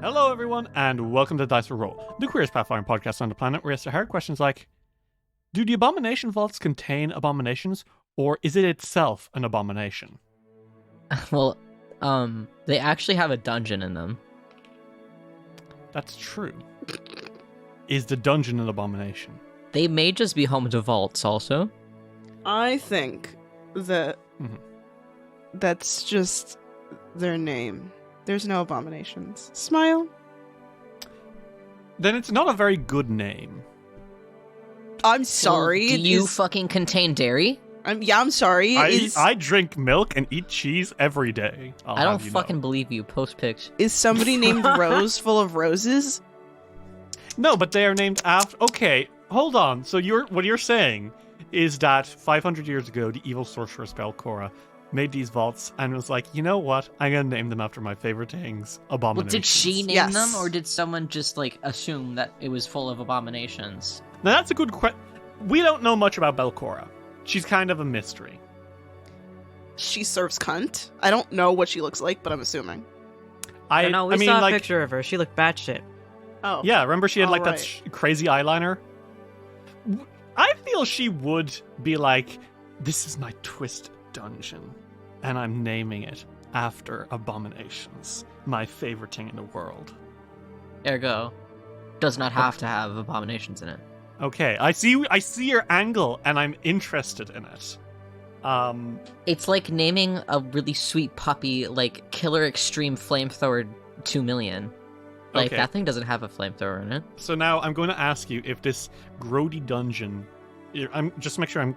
Hello, everyone, and welcome to Dice for Roll, the Queerest Pathfinder Podcast on the planet, where we answer hard questions like, do the Abomination Vaults contain abominations, or is it itself an abomination? Well, they actually have a dungeon in them. That's true. Is the dungeon an abomination? They may just be home to vaults also. I think that that's just their name. There's no abominations. Smile. Then it's not a very good name. I'm sorry. Well, do you fucking contain dairy? I'm sorry. I drink milk and eat cheese every day. I don't fucking believe you. Post pics. Is somebody named Rose full of roses? No, but they are named after... Okay, hold on. So what you're saying is that 500 years ago, the evil sorceress Belcora made these vaults and was like, you know what? I'm going to name them after my favorite things, abominations. Well, did she name them, or did someone just, assume that it was full of abominations? Now, that's a good question. We don't know much about Belcora. She's kind of a mystery. She serves cunt. I don't know what she looks like, but I'm assuming. I don't know. We saw a picture of her. She looked batshit. Oh. Yeah, remember she had that crazy eyeliner? I feel she would be like, this is my twist dungeon, and I'm naming it after abominations, my favorite thing in the world. Ergo, does not have to have abominations in it. Okay, I see your angle, and I'm interested in it. It's like naming a really sweet puppy, like Killer Extreme Flamethrower 2 million. Like, that thing doesn't have a flamethrower in it. So now I'm going to ask you if this grody dungeon... just to make sure I'm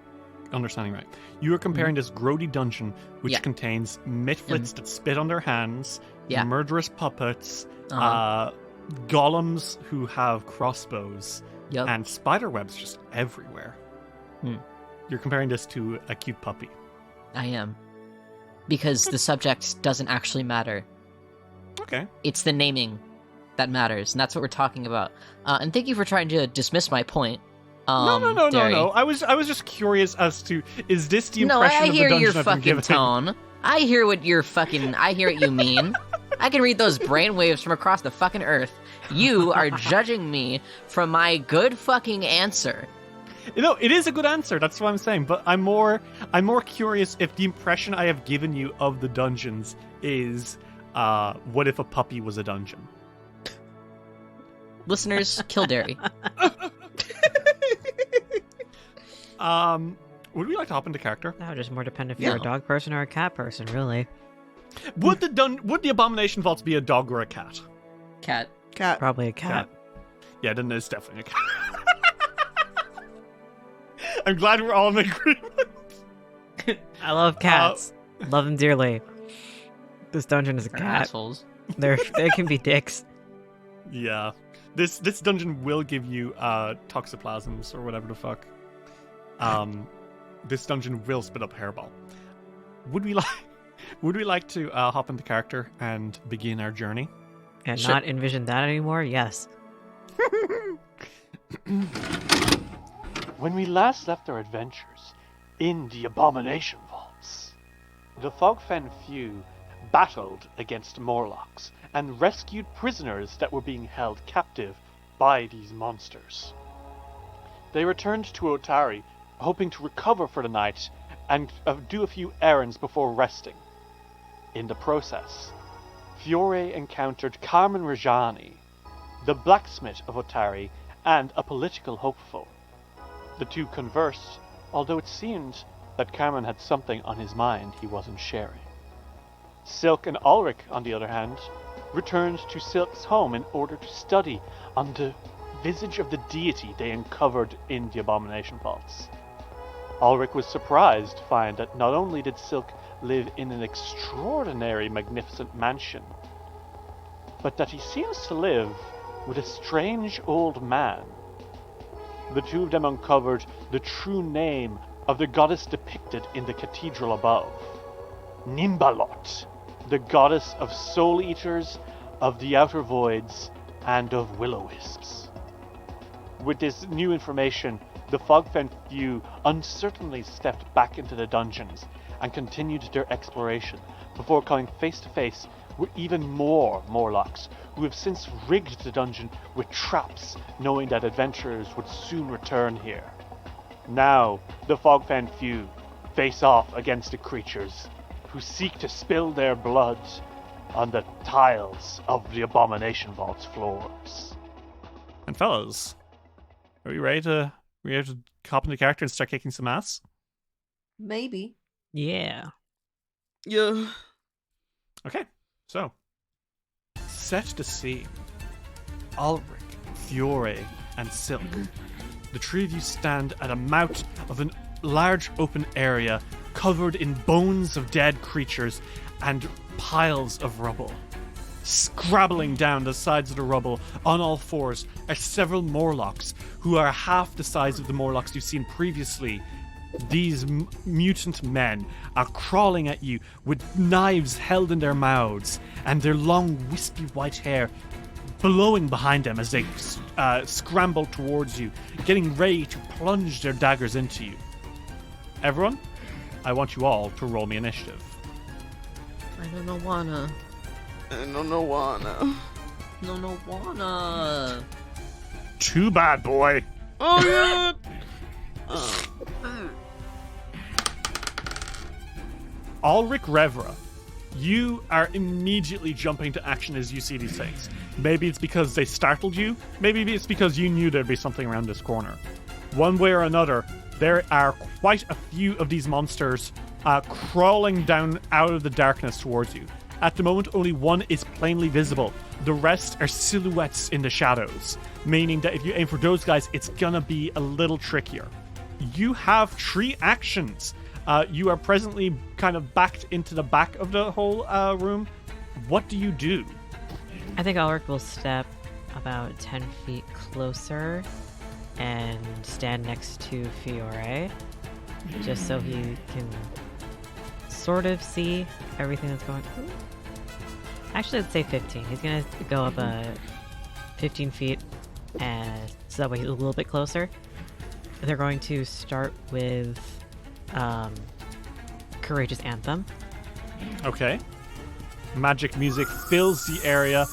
understanding right. You are comparing this grody dungeon, which contains mitflits that spit on their hands, murderous puppets, golems who have crossbows, and spider webs just everywhere. You're comparing this to a cute puppy. I am. Because the subject doesn't actually matter. Okay. It's the naming that matters, and that's what we're talking about. And thank you for trying to dismiss my point. No. I was just curious as to, is this the impression of the dungeon I've been given? No, I hear your fucking tone. I hear what you mean. I can read those brainwaves from across the fucking earth. You are judging me from my good fucking answer. You know, it is a good answer, that's what I'm saying, but I'm more curious if the impression I have given you of the dungeons is, what if a puppy was a dungeon? Listeners, kill dairy. Would we like to hop into character? That would just more depend if you're a dog person or a cat person, really. Would the Abomination Vaults be a dog or a cat? Cat. Probably a cat. Yeah, then it's definitely a cat. I'm glad we're all in agreement. I love cats. Love them dearly. This dungeon is a cat. Assholes. They can be dicks. Yeah. This dungeon will give you toxoplasms or whatever the fuck. This dungeon will spit up hairball. Would we like to hop into character and begin our journey? And not envision that anymore? Yes. When we last left our adventures in the Abomination Vaults, the Fogfen Few battled against Morlocks and rescued prisoners that were being held captive by these monsters. They returned to Otari, hoping to recover for the night and do a few errands before resting. In the process, Fiore encountered Carmen Rajani, the blacksmith of Otari, and a political hopeful. The two conversed, although it seemed that Carmen had something on his mind he wasn't sharing. Silk and Alrik, on the other hand, returned to Silk's home in order to study on the visage of the deity they uncovered in the Abomination Vaults. Alrik was surprised to find that not only did Silk live in an extraordinary, magnificent mansion, but that he seems to live with a strange old man. The two of them uncovered the true name of the goddess depicted in the cathedral above. Nimbalot, the goddess of soul-eaters, of the outer voids, and of will-o-wisps. With this new information, the Fogfen Few uncertainly stepped back into the dungeons and continued their exploration before coming face to face with even more Morlocks who have since rigged the dungeon with traps, knowing that adventurers would soon return here. Now, the Fogfen Few face off against the creatures who seek to spill their blood on the tiles of the Abomination Vault's floors. And fellas, are you ready to hop into character and start kicking some ass? Maybe. Yeah. Yeah. Okay, so set the scene. Alrik, Fiore, and Silk. The three of you stand at a mouth of a large open area covered in bones of dead creatures and piles of rubble. Scrabbling down the sides of the rubble on all fours are several Morlocks who are half the size of the Morlocks you've seen previously. These mutant men are crawling at you with knives held in their mouths and their long wispy white hair blowing behind them as they scramble towards you, getting ready to plunge their daggers into you. Everyone, I want you all to roll me initiative. I don't wanna. No wanna. Too bad, boy. Oh yeah. Alrik Revra, you are immediately jumping to action as you see these things. Maybe it's because they startled you. Maybe it's because you knew there'd be something around this corner. One way or another, there are quite a few of these monsters crawling down out of the darkness towards you. At the moment, only one is plainly visible. The rest are silhouettes in the shadows, meaning that if you aim for those guys, it's gonna be a little trickier. You have 3 actions. You are presently kind of backed into the back of the whole room. What do you do? I think Alrik will step about 10 feet closer and stand next to Fiore, just so he can sort of see everything that's going on. Actually, let's say 15. He's going to go up 15 feet, and so that way he's a little bit closer. They're going to start with Courageous Anthem. Okay. Magic music fills the area,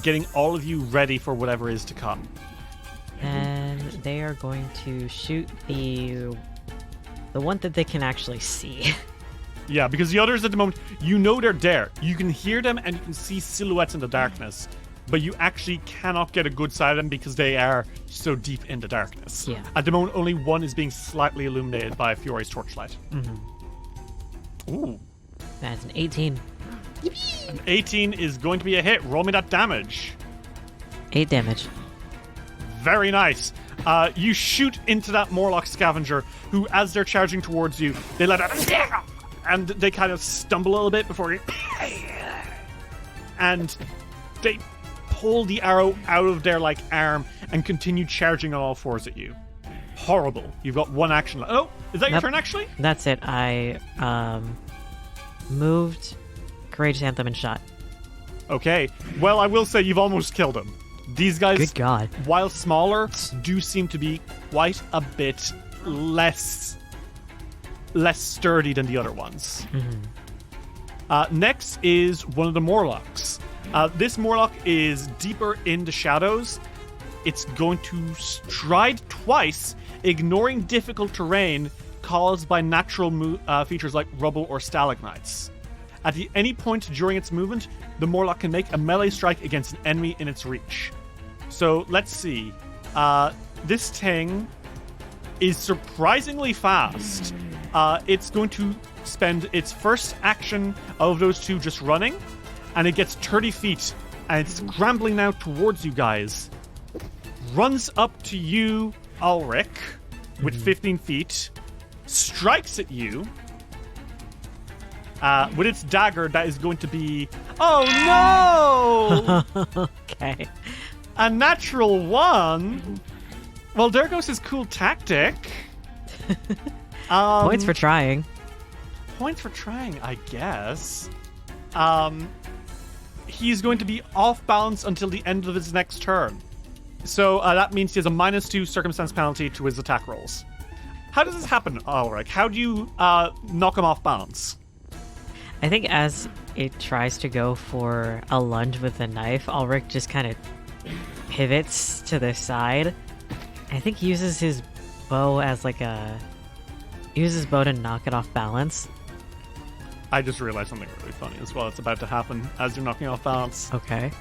getting all of you ready for whatever is to come. And they are going to shoot the one that they can actually see. Yeah, because the others at the moment, you know they're there. You can hear them and you can see silhouettes in the darkness, but you actually cannot get a good sight of them because they are so deep in the darkness. Yeah. At the moment, only one is being slightly illuminated by Fiore's torchlight. Mm-hmm. Ooh. That's an 18. An 18 is going to be a hit. Roll me that damage. 8 damage. Very nice. You shoot into that Morlock scavenger who, as they're charging towards you, they let out and they kind of stumble a little bit before you and they pull the arrow out of their arm and continue charging on all fours at you. Horrible. You've got one action left. Oh, is that your turn actually? That's it. I moved, Courageous Anthem, and shot. Okay. Well, I will say you've almost killed him. These guys, Good God. while smaller, do seem to be quite a bit less sturdy than the other ones. Mm-hmm. Next is one of the Morlocks. This Morlock is deeper in the shadows. It's going to stride twice, ignoring difficult terrain caused by natural features like rubble or stalagmites. At any point during its movement, the Morlock can make a melee strike against an enemy in its reach. So let's see. This thing is surprisingly fast. It's going to spend its first action of those two just running, and it gets 30 feet, and it's scrambling now towards you guys. Runs up to you, Alrik, with 15 feet, strikes at you with its dagger that is going to be... Oh no! Okay. A natural 1. Well, there goes his cool tactic. Points for trying. Points for trying, I guess. He's going to be off balance until the end of his next turn. So that means he has a -2 circumstance penalty to his attack rolls. How does this happen, Alrik? How do you knock him off balance? I think as it tries to go for a lunge with the knife, Alrik just kind of pivots to the side. I think he uses his bow as like uses bow to knock it off balance. I just realized something really funny as well. It's about to happen as you're knocking off balance. Okay.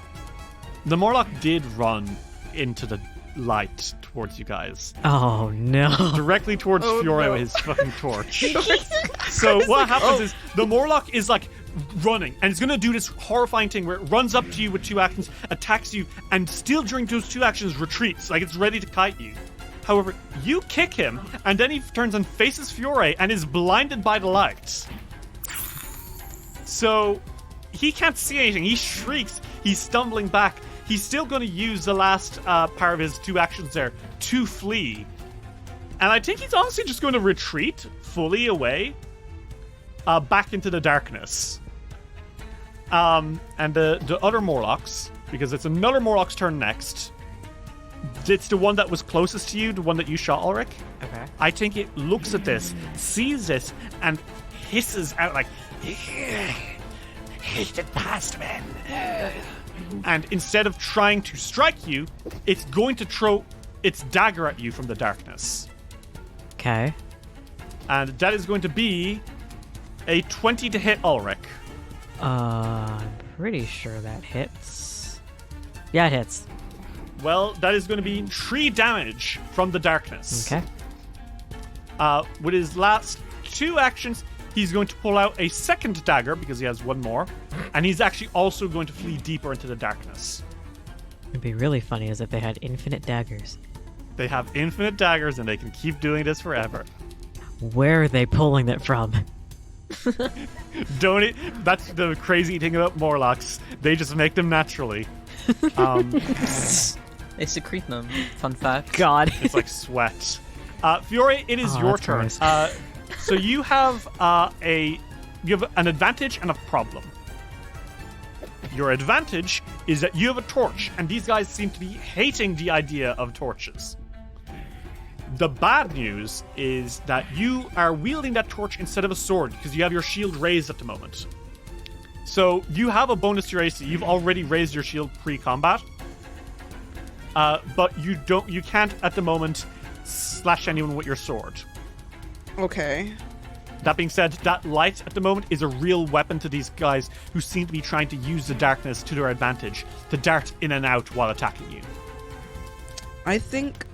The Morlock did run into the light towards you guys. Oh no. Directly towards Fiore with his fucking torch. So what happens is the Morlock is like running and it's going to do this horrifying thing where it runs up to you with 2 actions, attacks you, and still during those 2 actions retreats, like it's ready to kite you. However, you kick him and then he turns and faces Fiore and is blinded by the light. So he can't see anything. He shrieks. He's stumbling back. He's still going to use the last part of his 2 actions there to flee. And I think he's honestly just going to retreat fully away back into the darkness. And the other Morlocks, because it's another Morlock's turn next. It's the one that was closest to you, the one that you shot, Alrik. Okay. I think it looks at this, sees this, and hisses out like, hated past men. And instead of trying to strike you, it's going to throw its dagger at you from the darkness. Okay. And that is going to be a 20 to hit Alrik. I'm pretty sure that hits. Yeah, it hits. Well, that is going to be 3 damage from the darkness. Okay. With his last 2 actions, he's going to pull out a second dagger because he has 1 more. And he's actually also going to flee deeper into the darkness. It'd be really funny as if they had infinite daggers. They have infinite daggers and they can keep doing this forever. Where are they pulling it from? Don't it? That's the crazy thing about Morlocks. They just make them naturally. They secrete them. Fun fact. God. It's like sweat. Fiore, it is your that's turn. gross. So you have you have an advantage and a problem. Your advantage is that you have a torch, and these guys seem to be hating the idea of torches. The bad news is that you are wielding that torch instead of a sword because you have your shield raised at the moment. So you have a bonus to your AC. You've already raised your shield pre-combat, but you can't at the moment slash anyone with your sword. Okay. That being said, that light at the moment is a real weapon to these guys who seem to be trying to use the darkness to their advantage to dart in and out while attacking you. I think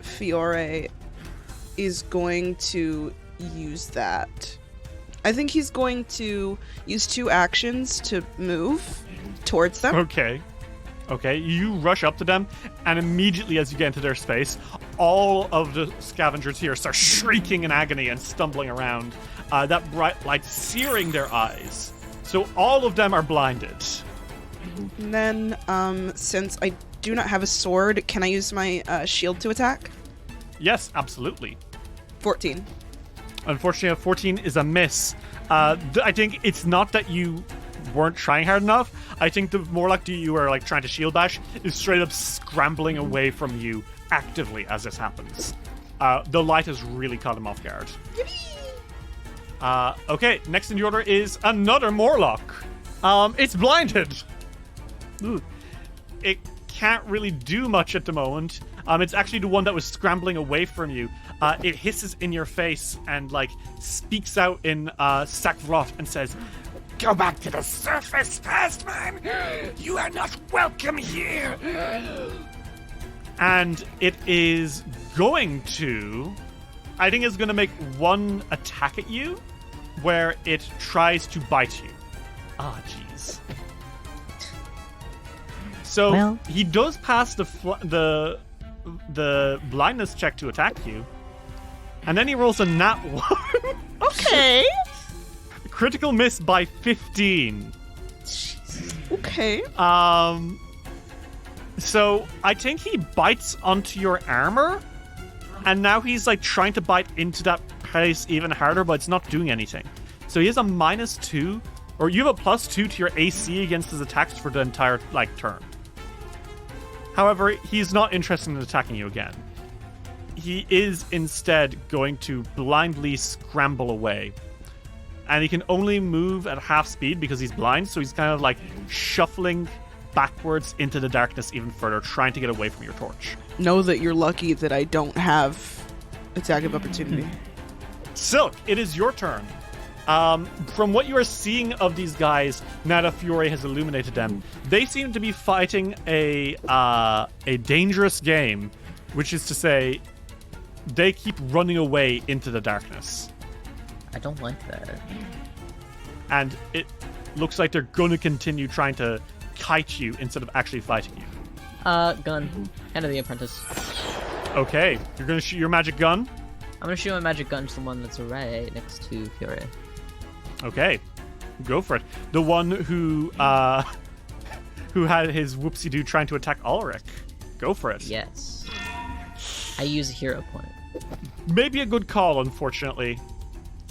Fiore is going to use that. I think he's going to use 2 actions to move towards them. Okay, you rush up to them, and immediately as you get into their space, all of the scavengers here start shrieking in agony and stumbling around, that bright light searing their eyes. So all of them are blinded. And then, since I do not have a sword, can I use my shield to attack? Yes, absolutely. 14. Unfortunately, a 14 is a miss. I think it's not that you weren't trying hard enough. I think the Morlock you are like trying to shield bash is straight up scrambling away from you actively as this happens. The light has really caught him off guard. Okay, next in the order is another Morlock. It's blinded. Ooh. It can't really do much at the moment. It's actually the one that was scrambling away from you. It hisses in your face and like speaks out in Sakvrot and says, "Go back to the surface, fast man! You are not welcome here!" And it is going to... I think it's going to make 1 attack at you where it tries to bite you. Ah, jeez. So Well. he does pass the blindness check to attack you. And then he rolls a nat 1. Okay. Critical miss by 15. Okay. So I think he bites onto your armor, and now he's like trying to bite into that place even harder, but it's not doing anything. So he has a -2, or you have a +2 to your AC against his attacks for the entire like turn. However, he's not interested in attacking you again. He is instead going to blindly scramble away. and he can only move at half speed because he's blind, so he's kind of like shuffling backwards into the darkness even further, trying to get away from your torch. Know that you're lucky that I don't have attack of opportunity. Silk, it is your turn. From what you are seeing of these guys, now that Fiore has illuminated them, they seem to be fighting a dangerous game, which is to say, they keep running away into the darkness. I don't like that. And it looks like they're going to continue trying to kite you instead of actually fighting you. Gun. Hand of the apprentice. Okay, you're going to shoot your magic gun? I'm gonna shoot my magic gun to the one that's right next to Fiore. Okay, go for it. The one who had his whoopsie-doo trying to attack Alrik. Go for it. Yes. I use a hero point. Maybe a good call, unfortunately.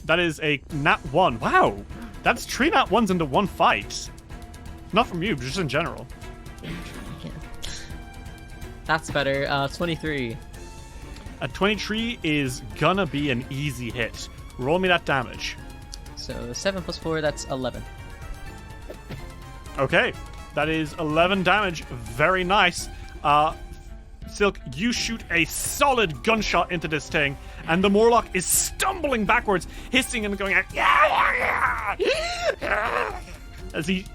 That is a nat 1. Wow, that's 3 nat 1s into one fight. Not from you, but just in general. Yeah. That's better. 23. A 23 is gonna be an easy hit. Roll me that damage. So 7 plus 4, that's 11. Okay, that is 11 damage. Very nice. Silk, you shoot a solid gunshot into this thing, and the Morlock is stumbling backwards, hissing and going as he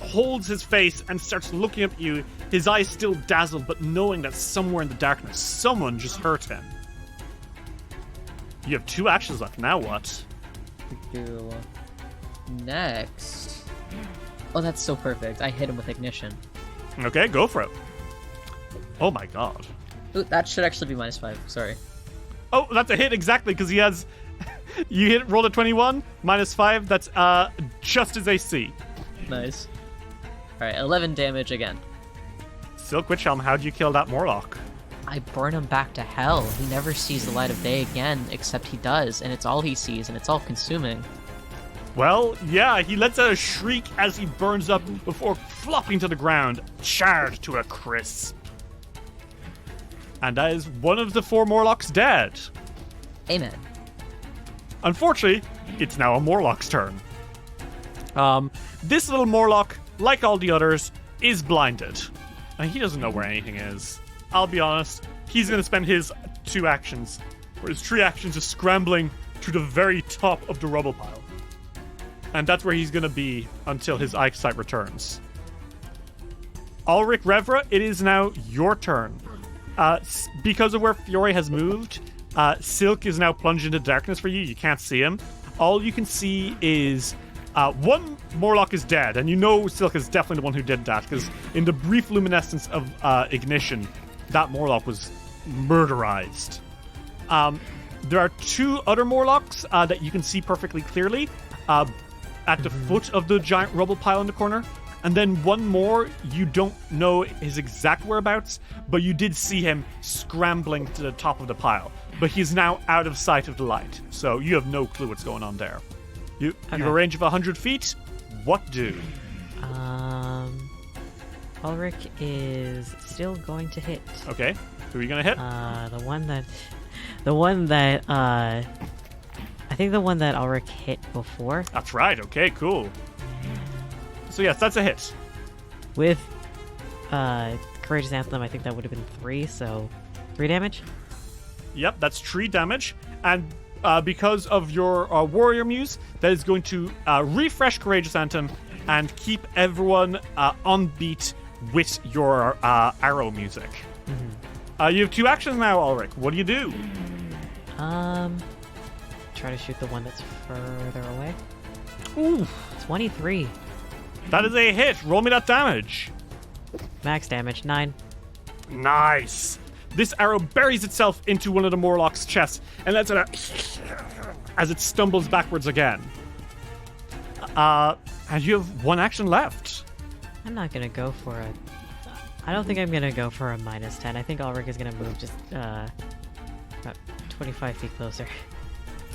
holds his face and starts looking up at you, his eyes still dazzled, but knowing that somewhere in the darkness, someone just hurt him. You have 2 actions left. Now what? Do next. Oh, that's so perfect. I hit him with ignition. Okay, go for it. Oh my god. Ooh, that should actually be -5. Sorry. Oh, that's a hit exactly, because he has... You rolled a 21, -5, that's just his AC. Nice. Alright, 11 damage again. Silk Witch Helm, how'd you kill that Morlock? I burn him back to hell. He never sees the light of day again, except he does, and it's all he sees, and it's all consuming. Well, yeah, he lets out a shriek as he burns up before flopping to the ground, charred to a crisp. And that is one of the 4 Morlocks dead. Amen. Unfortunately, it's now a Morlock's turn. This little Morlock, like all the others, is blinded. And he doesn't know where anything is. I'll be honest, he's going to spend his 2 actions, or his 3 actions, just scrambling to the very top of the rubble pile. And that's where he's going to be until his eyesight returns. Alrik Revra, it is now your turn. Because of where Fiore has moved, Silk is now plunged into darkness for you. You can't see him. All you can see is one Morlock is dead, and you know Silk is definitely the one who did that, because in the brief luminescence of ignition, that Morlock was murderized. There are 2 other Morlocks that you can see perfectly clearly at the foot of the giant rubble pile in the corner. And then one more, you don't know his exact whereabouts, but you did see him scrambling to the top of the pile. But he's now out of sight of the light, so you have no clue what's going on there. You have a range of 100 feet. What do? Alrik is still going to hit. Okay, who are you gonna hit? The one that I think the one that Alrik hit before. That's right. Okay, cool. So yes, that's a hit. With Courageous Anthem, I think that would have been 3, so 3 damage. Yep, that's 3 damage. And because of your Warrior Muse, that is going to refresh Courageous Anthem and keep everyone on beat with your arrow music. Mm-hmm. You have 2 actions now, Alrik. What do you do? Try to shoot the one that's further away. Ooh. 23. That is a hit. Roll me that damage. Max damage, 9. Nice. This arrow buries itself into one of the Morlock's chests and lets it out as it stumbles backwards again. And you have 1 action left. I'm not gonna go for a... I don't think I'm gonna go for a -10. I think Alrik is gonna move just about 25 feet closer.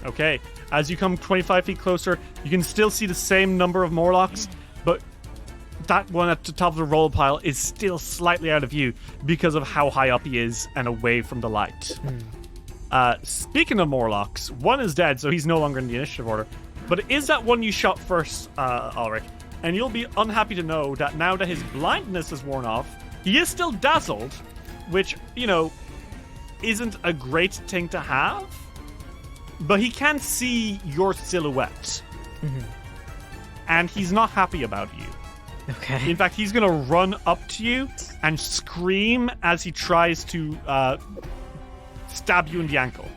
Okay. As you come 25 feet closer, you can still see the same number of Morlocks, but that one at the top of the roll pile is still slightly out of view because of how high up he is and away from the light. Speaking of Morlocks, one is dead, so he's no longer in the initiative order. But it is that one you shot first, Alrik. And you'll be unhappy to know that now that his blindness has worn off, he is still dazzled, which, isn't a great thing to have. But he can see your silhouette. Mm-hmm. And he's not happy about you. Okay. In fact, he's going to run up to you and scream as he tries to stab you in the ankle.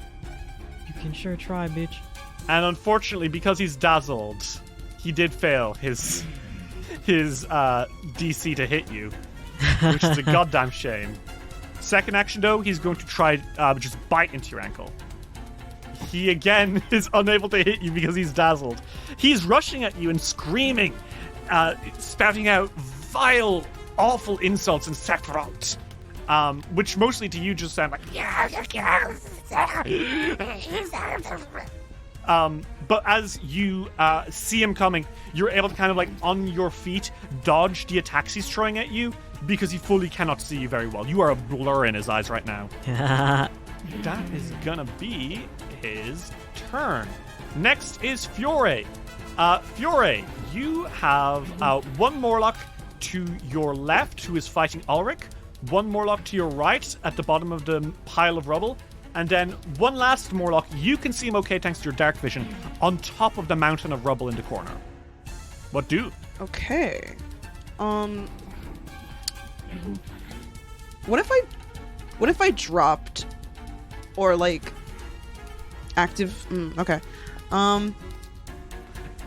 You can sure try, bitch. And unfortunately, because he's dazzled, he did fail his DC to hit you, which is a goddamn shame. Second action, though, he's going to try just bite into your ankle. He, again, is unable to hit you because he's dazzled. He's rushing at you and screaming, spouting out vile, awful insults in Sephiroth, which mostly to you just sound like... But as you see him coming, you're able to kind of, on your feet, dodge the attacks he's throwing at you because he fully cannot see you very well. You are a blur in his eyes right now. That is gonna be his turn. Next is Fiore. Fiore, you have one Morlock to your left who is fighting Alrik, one Morlock to your right at the bottom of the pile of rubble, and then one last Morlock, you can see him okay thanks to your dark vision, on top of the mountain of rubble in the corner. What do? Okay. What if I dropped or active okay.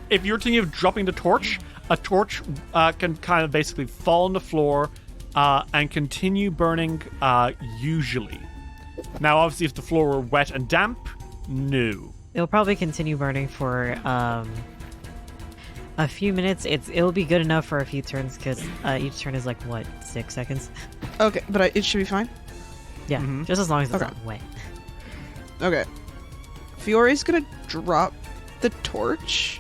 If you're thinking of dropping the torch, a torch can kind of basically fall on the floor and continue burning usually. Now, obviously, if the floor were wet and damp, no. It'll probably continue burning for a few minutes. It'll be good enough for a few turns because each turn is 6 seconds? Okay, but it should be fine. Yeah, just as long as it's Okay. not wet. Okay. Fiore's gonna drop the torch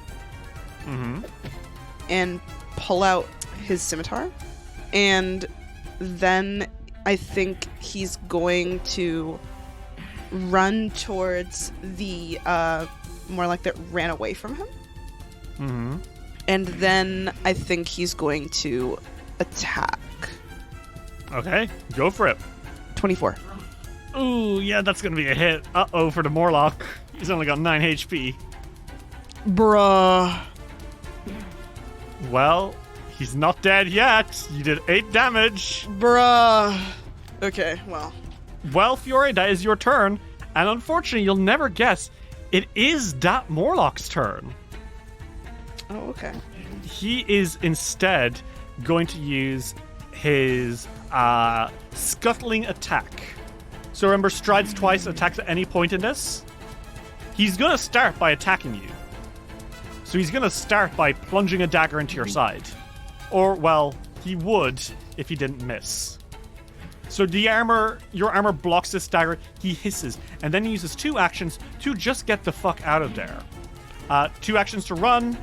and pull out his scimitar, and then I think he's going to run towards the Morlock that ran away from him. And then I think he's going to attack. Okay, go for it. 24. Ooh, yeah, that's gonna be a hit. Uh-oh, for the Morlock. He's only got 9 HP. Bruh. Well, he's not dead yet. You did 8 damage. Bruh. Okay, well. Well, Fiore, that is your turn. And unfortunately, you'll never guess, it is that Morlock's turn. Oh, okay. He is instead going to use his scuttling attack. So remember, strides twice, attacks at any point in this. He's going to start by attacking you. So he's going to start by plunging a dagger into your side. Or, well, he would if he didn't miss. So your armor blocks this dagger, he hisses, and then he uses 2 actions to just get the fuck out of there. 2 actions to run,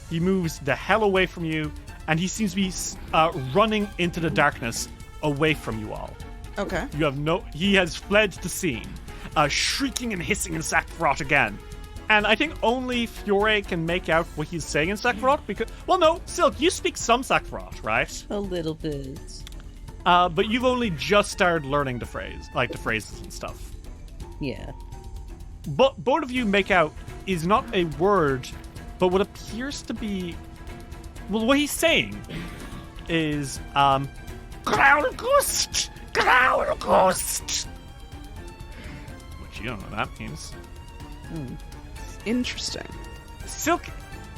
he moves the hell away from you, and he seems to be running into the darkness away from you all. Okay. He has fled the scene, shrieking and hissing in Sephiroth again. And I think only Fiore can make out what he's saying in Sephiroth because, well, no, Silk, you speak some Sephiroth, right? A little bit. But you've only just started learning the phrases and stuff. Yeah. But both of you make out is not a word, but what appears to be, well, what he's saying is, Graugust! Graugust! Which you don't know what that means. Interesting. Silk,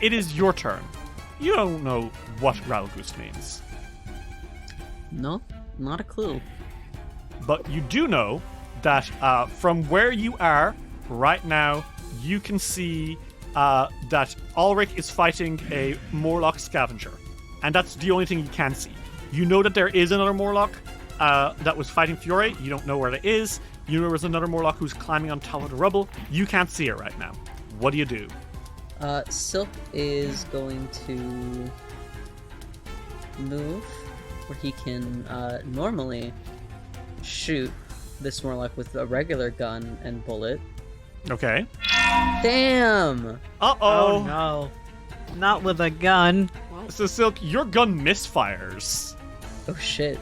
it is your turn. You don't know what Graugust means. No, not a clue. But you do know that from where you are right now, you can see that Alrik is fighting a Morlock scavenger. And that's the only thing you can see. You know that there is another Morlock that was fighting Fiore. You don't know where it is. You know there's another Morlock who's climbing on top of the rubble. You can't see it right now. What do you do? Silk is going to move where he can normally shoot this Morlock with a regular gun and bullet. Okay. Damn. Uh-oh. Oh no. Not with a gun. So, Silk, your gun misfires. Oh shit.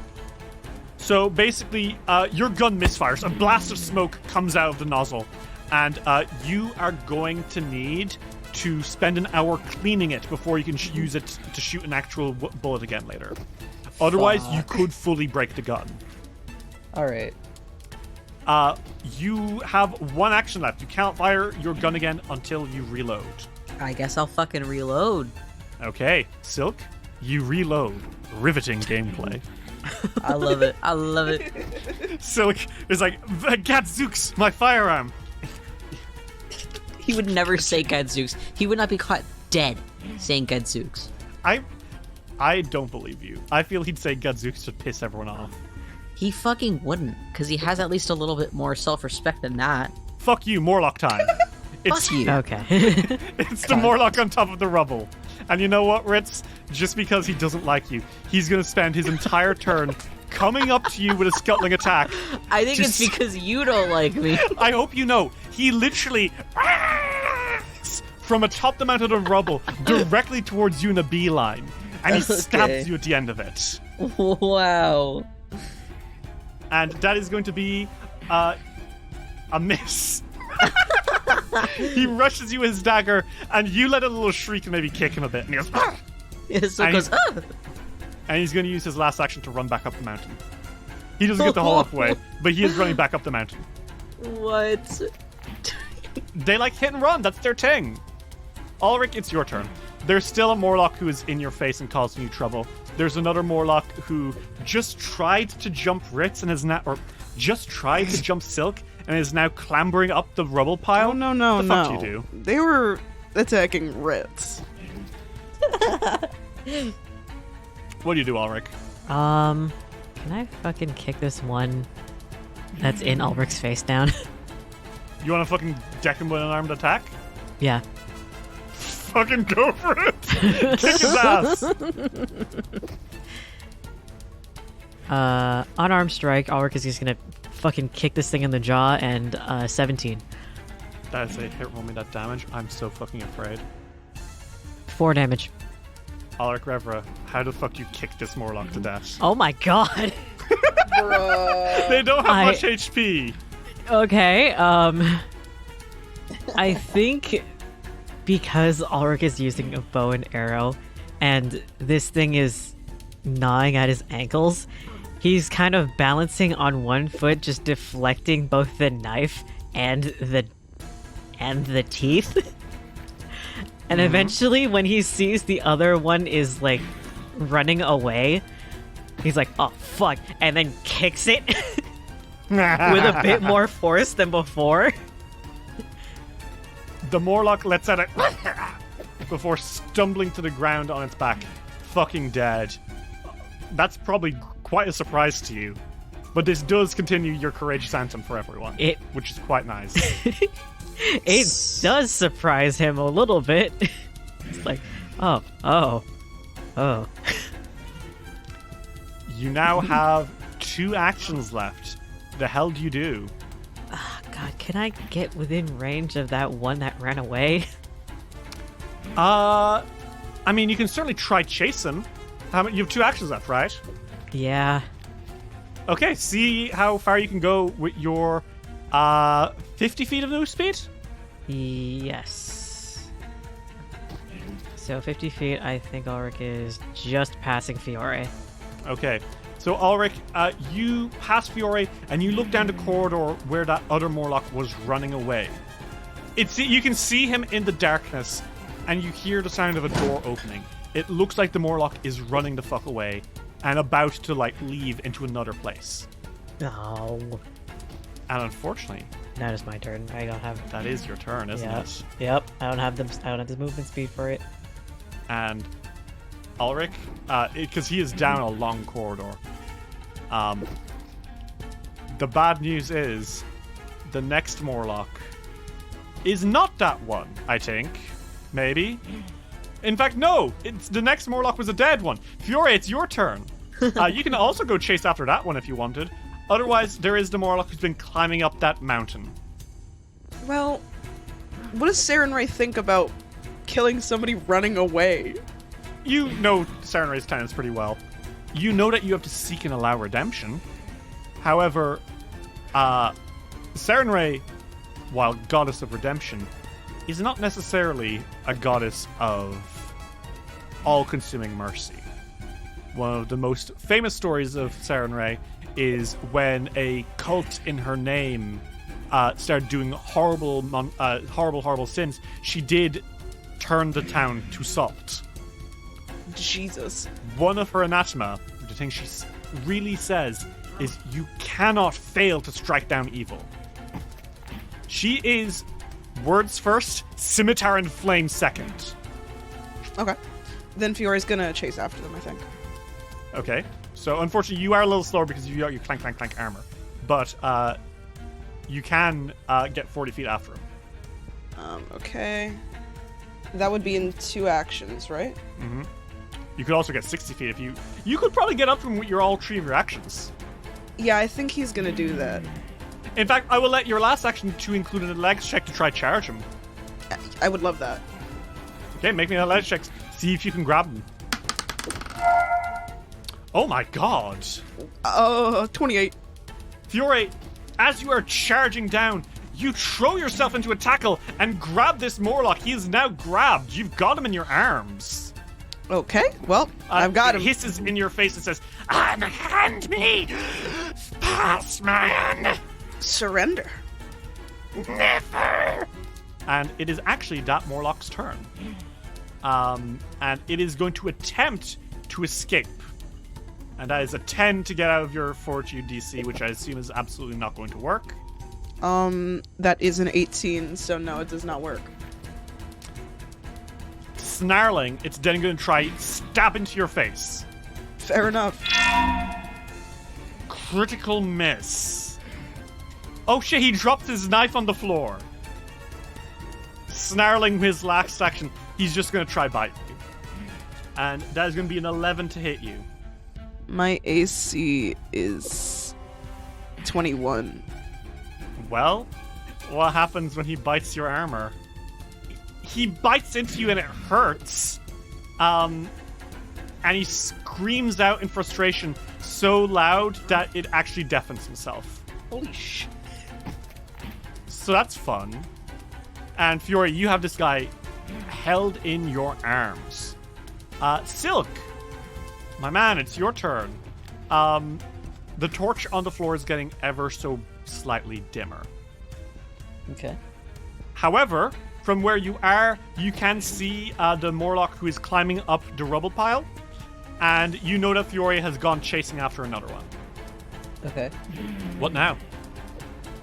So, basically, your gun misfires. A blast of smoke comes out of the nozzle. And you are going to need to spend an hour cleaning it before you can use it to shoot an actual bullet again later. Otherwise, you could fully break the gun. Alright. You have one action left. You cannot fire your gun again until you reload. I guess I'll fucking reload. Okay, Silk, you reload. Riveting gameplay. I love it. I love it. Silk is like, Gadzooks, my firearm. He would never say Gadzooks. He would not be caught dead saying Gadzooks. I don't believe you. I feel he'd say Gadzooks to piss everyone off. He fucking wouldn't, because he has at least a little bit more self-respect than that. Fuck you, Morlock time. Fuck you. Okay. It's the Morlock on top of the rubble. And you know what, Ritz? Just because he doesn't like you, he's going to spend his entire turn coming up to you with a scuttling attack. I think it's because you don't like me. I hope you know, he literally from atop the mountain of rubble directly towards you in a beeline. And he stabs you at the end of it. Wow. And that is going to be a miss. He rushes you with his dagger, and you let a little shriek and maybe kick him a bit. And he goes, "Ah!" So And it goes, he's- And he's going to use his last action to run back up the mountain. He doesn't get the whole halfway, but he is running back up the mountain. What? They like hit and run. That's their thing. Alrik, it's your turn. There's still a Morlock who is in your face and causing you trouble. There's another Morlock who just tried to jump Ritz and is now, or just tried to jump Silk and is now clambering up the rubble pile. Oh, no. What the fuck do you do? They were attacking Ritz. What do you do, Alrik? Can I fucking kick this one that's in Alric's face down? You want to fucking deck him with an armed attack? Yeah. Fucking go for it! Kick his ass! Unarmed strike, Alrik is just gonna fucking kick this thing in the jaw, and 17. That is a hit. Roll me that damage. I'm so fucking afraid. 4 damage. Alrik Revra, how the fuck you kick this Morlock to death? Oh my god! They don't have I- much HP. Okay, I think because Alrik is using a bow and arrow, and this thing is gnawing at his ankles, he's kind of balancing on one foot, just deflecting both the knife and the teeth. And eventually, when he sees the other one is like running away, he's like, "Oh fuck!" and then kicks it with a bit more force than before. The Morlock lets out a before stumbling to the ground on its back, fucking dead. That's probably quite a surprise to you. But this does continue your courageous anthem for everyone, which is quite nice. It does surprise him a little bit. It's like, oh. You now have 2 actions left. The hell do you do? God, can I get within range of that one that ran away? I mean, you can certainly try chase him. You have 2 actions left, right? Yeah. Okay, see how far you can go with your 50 feet of move speed? Yes. So 50 feet, I think Alrik is just passing Fiore. Okay, so Alrik, you pass Fiore and you look down the corridor where that other Morlock was running away. You can see him in the darkness and you hear the sound of a door opening. It looks like the Morlock is running the fuck away and about to leave into another place. Oh. And unfortunately, That is my turn. I don't have. that is your turn, isn't Yep. it? Yep. I don't have the movement speed for it. And Alrik, because he is down a long corridor. The bad news is the next Morlock is not that one, I think. Maybe. In fact, no. It's the next Morlock was a dead one. Fiore, it's your turn. You can also go chase after that one if you wanted. Otherwise, there is the Morlock who's been climbing up that mountain. Well, what does Sarenrae think about killing somebody running away? You know Sarenrae's tenets pretty well. You know that you have to seek and allow redemption. However, Sarenrae, while goddess of redemption, is not necessarily a goddess of all-consuming mercy. One of the most famous stories of Sarenrae is when a cult in her name started doing horrible sins. She did turn the town to salt. Jesus. One of her anathema, the thing she really says, is you cannot fail to strike down evil. She is words first, scimitar and flame second. Okay. Then Fiore's gonna chase after them, I think. Okay. So unfortunately you are a little slower because you got your clank clank clank armor. But you can get 40 feet after him. Okay. That would be in 2 actions, right? Mm-hmm. You could also get 60 feet if you could probably get up from all 3 of your actions. Yeah, I think he's gonna do that. In fact, I will let your last action to include a legs check to try charge him. I would love that. Okay, make me a legs check. See if you can grab him. Oh my god. 28. Fiore, as you are charging down, you throw yourself into a tackle and grab this Morlock. He is now grabbed. You've got him in your arms. Okay, well, I've got him. It hisses in your face and says, "Unhand me, fast man." Surrender. Never. And it is actually that Morlock's turn. And it is going to attempt to escape. And that is a 10 to get out of your fortitude DC, which I assume is absolutely not going to work. That is an 18, so no, it does not work. Snarling, it's then going to try stab into your face. Fair enough. Critical miss. Oh shit, he drops his knife on the floor. Snarling his last action, he's just going to try bite you. And that is going to be an 11 to hit you. My AC is 21. Well, what happens when he bites your armor? He bites into you and it hurts. And he screams out in frustration so loud that it actually deafens himself. Holy shit. So that's fun. And Fiore, you have this guy held in your arms. Silk, my man, it's your turn. The torch on the floor is getting ever so slightly dimmer. Okay. However, from where you are, you can see the Morlock who is climbing up the rubble pile. And you know that Fiore has gone chasing after another one. Okay. What now?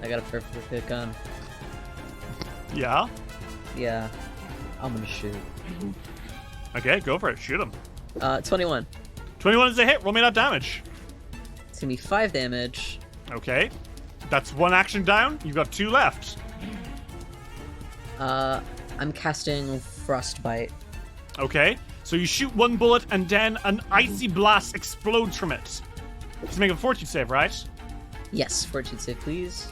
I got a perfectly good gun. Yeah? Yeah. I'm gonna shoot. Okay, go for it. Shoot him. 21. 21 is a hit. Roll me that damage. It's gonna be 5 damage. Okay. That's 1 action down. You've got 2 left. I'm casting Frostbite. Okay. So you shoot 1 bullet and then an icy blast explodes from it. Just make a fortitude save, right? Yes, fortune save, please.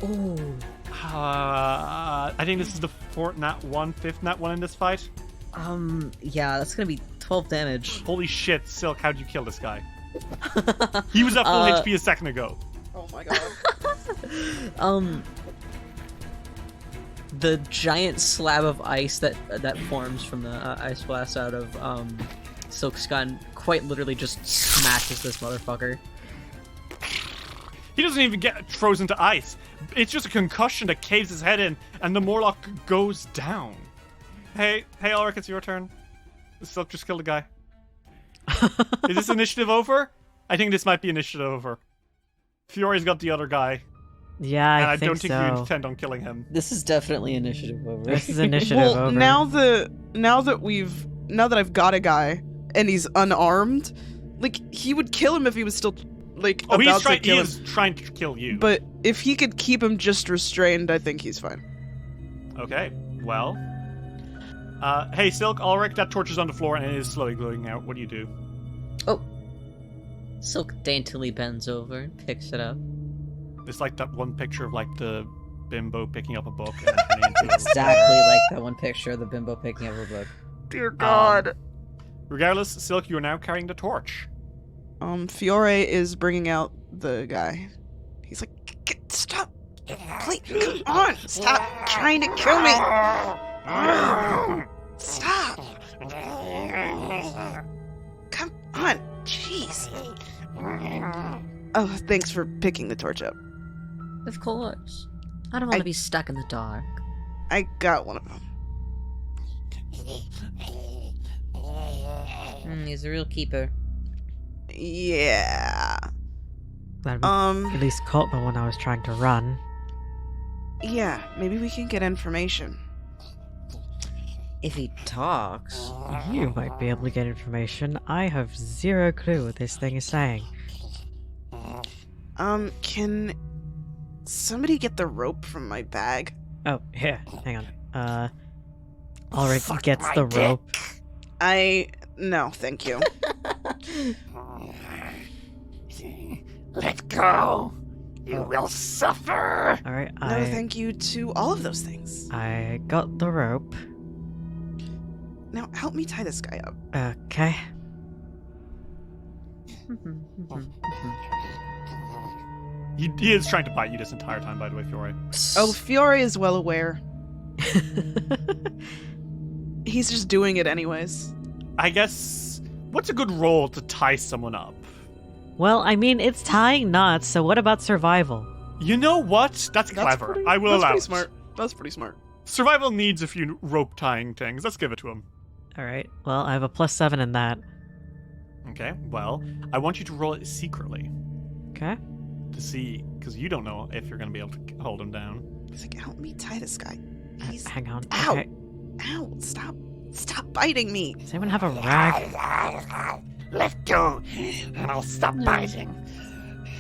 Oh. I think this is the 4th nat 1, 5th nat 1 in this fight. Yeah, that's gonna be 12 damage. Holy shit, Silk, how'd you kill this guy? He was at full HP a second ago. Oh my god. The giant slab of ice that forms from the ice blast out of Silk's gun quite literally just smashes this motherfucker. He doesn't even get frozen to ice. It's just a concussion that caves his head in, and the Morlock goes down. Hey, Alrik, it's your turn. Silk just killed a guy. Is this initiative over? I think this might be initiative over. Fiore's got the other guy. Yeah, And I I think don't think so. you intend on killing him. This is definitely initiative over. This is initiative Well, over. now that I've got a guy and he's unarmed, like he would kill him if he was still like Oh, about to he kill him. is trying to kill you. But if he could keep him just restrained, I think he's fine. Okay, well. Hey, Silk, Alrik, that torch is on the floor and it is slowly glowing out. What do you do? Oh. Silk daintily bends over and picks it up. It's like that one picture of like the bimbo picking up a book and then turning into Exactly like that one picture of the bimbo picking up a book. Dear God. Regardless, Silk, you are now carrying the torch. Fiore is bringing out the guy. He's like, stop. Please, come on. Stop trying to kill me. Stop. Come on. Jeez. Oh, thanks for picking the torch up. Of course. I don't want to be stuck in the dark. I got one of them. He's a real keeper. Yeah. Glad we at least caught the one I was trying to run. Yeah, maybe we can get information. If he talks. You might be able to get information. I have zero clue what this thing is saying. Can somebody get the rope from my bag? Oh, here. Hang on. Alrik gets the rope. No, thank you. Let go. You will suffer. Alright, No, thank you to all of those things. I got the rope. Now, help me tie this guy up. Okay. He is trying to bite you this entire time, by the way, Fiore. Oh, Fiore is well aware. He's just doing it anyways. I guess, what's a good role to tie someone up? Well, I mean, it's tying knots, so what about survival? You know what? That's clever. I will allow pretty it. smart. That's pretty smart. Survival needs a few rope tying things. Let's give it to him. Alright, well, I have a +7 in that. Okay, well, I want you to roll it secretly Okay. to see, because you don't know if you're going to be able to hold him down. He's like, help me tie this guy. He's... Hang on. Ow! Okay. Ow! Stop biting me! Does anyone have a rag? Let go, and I'll stop biting.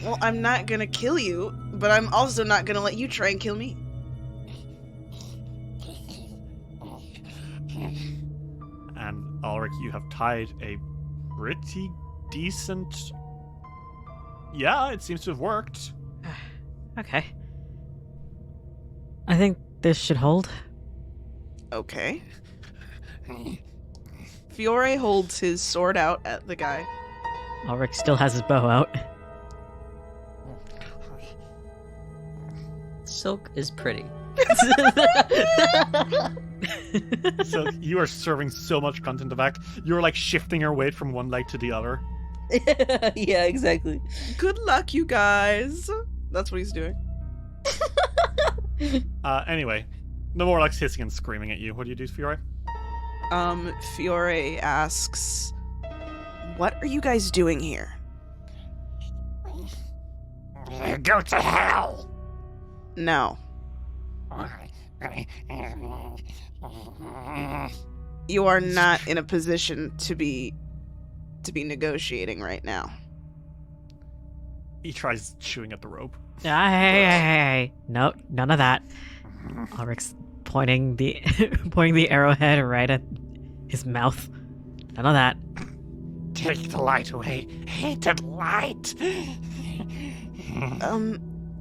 Well, I'm not gonna kill you, but I'm also not gonna let you try and kill me. And Alrik, you have tied a pretty decent... Yeah, it seems to have worked. Okay. I think this should hold. Okay. Fiore holds his sword out at the guy. Alrik still has his bow out. Silk is pretty. So you are serving so much content back. You're like shifting your weight from one leg to the other. Yeah, exactly. Good luck, you guys. That's what he's doing. Anyway, the Morlocks hissing and screaming at you. What do you do, Fiore? Fiore asks, what are you guys doing here? Go to hell. No. You are not in a position to be negotiating right now. He tries chewing at the rope. Hey. No, none of that. Alrik's pointing the arrowhead right at his mouth. None of that. Take the light away. Hated light.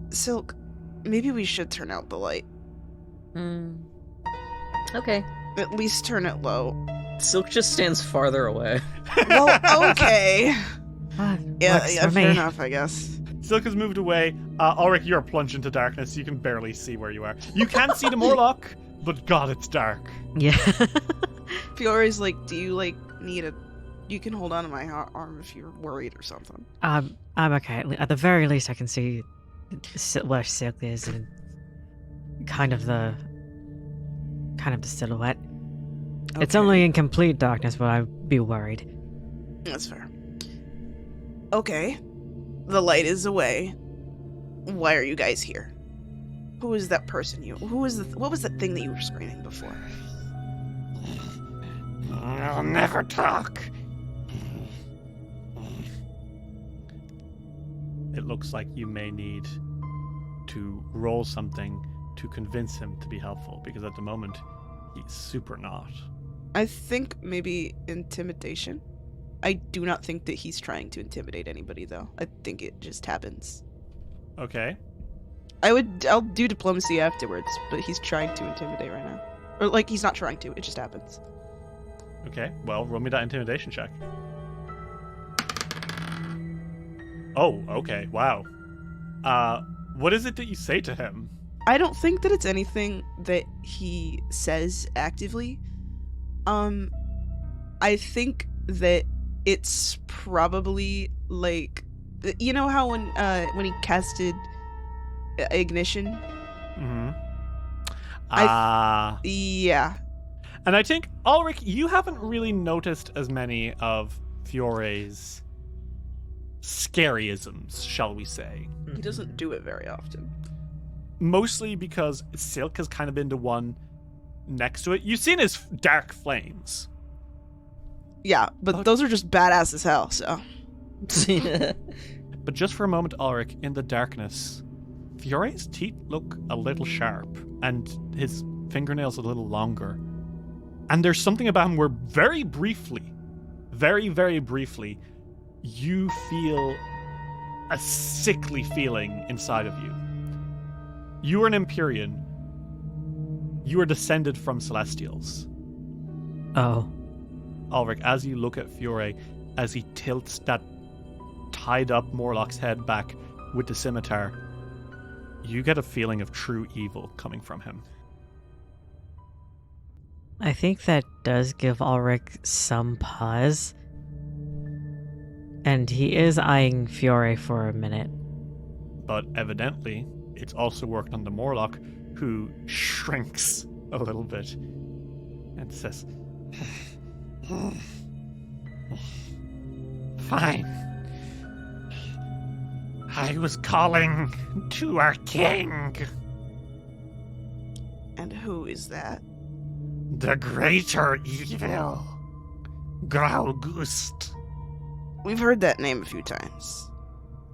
Silk, maybe we should turn out the light. Okay. At least turn it low. Silk just stands farther away. Well, okay. Yeah, Works for fair me. enough, I guess. Silk has moved away. Alrik, you're plunged into darkness. You can barely see where you are. You can see the Morlock, but God, it's dark. Yeah. Fiore's like, do you, need a... You can hold on to my arm if you're worried or something. I'm okay. At the very least, I can see where Silk is and kind of the silhouette. It's Okay. only in complete darkness, but I'd be worried. That's fair. Okay. The light is away. Why are you guys here? Who is that person what was that thing that you were screaming before? I'll never talk. It looks like you may need to roll something to convince him to be helpful, because at the moment, he's super not. I think maybe intimidation. I do not think that he's trying to intimidate anybody, though. I think it just happens. Okay. I'll do diplomacy afterwards, but he's trying to intimidate right now. Or, like, he's not trying to, it just happens. Okay, well, roll me that intimidation check. Oh, okay, wow. What is it that you say to him? I don't think that it's anything that he says actively. I think that it's probably, like... You know how when he casted ignition? Mm-hmm. Yeah. And I think, Alrik, you haven't really noticed as many of Fiore's scaryisms, shall we say. He doesn't do it very often. Mostly because Silk has kind of been the one next to it. You've seen his dark flames. Yeah, but those are just badass as hell, so... But just for a moment, Alrik, in the darkness, Fiore's teeth look a little sharp, and his fingernails a little longer. And there's something about him where very briefly, very, very briefly, you feel a sickly feeling inside of you. You are an Empyrean. You are descended from Celestials. Oh. Alrik, as you look at Fiore, as he tilts that tied up Morlock's head back with the scimitar, you get a feeling of true evil coming from him. I think that does give Alrik some pause. And he is eyeing Fiore for a minute. But evidently, it's also worked on the Morlock, who shrinks a little bit and says, "Fine. I was calling to our king." And who is that? "The greater evil, Graugust." We've heard that name a few times.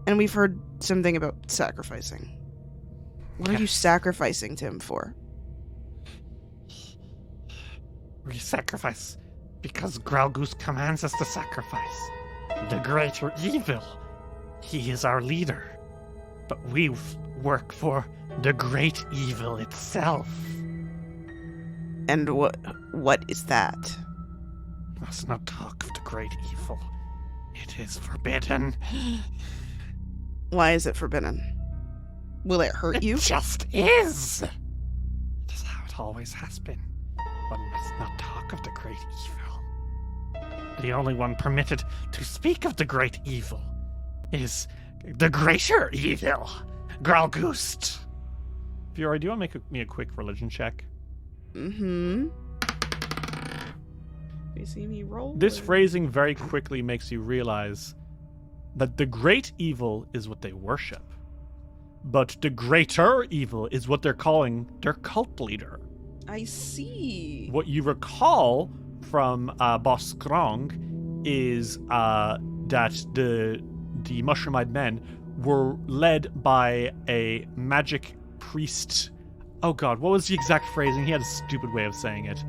And we've heard something about sacrificing. What are you sacrificing to him for? We sacrifice because Graugust commands us to sacrifice. The greater evil. He is our leader. But we work for the great evil itself. And what is that? Must not talk of the great evil. It is forbidden. Why is it forbidden? Will it hurt you? It just is. It is how it always has been. One must not talk of the great evil. The only one permitted to speak of the great evil is the greater evil, Graugust. Fiore, do you want to make me a quick religion check? Mm-hmm. You see me roll? This phrasing very quickly makes you realize that the great evil is what they worship, but the greater evil is what they're calling their cult leader. I see. What you recall from Boss Grong is that the mushroom-eyed men were led by a magic priest. Oh god, what was the exact phrasing? He had a stupid way of saying it.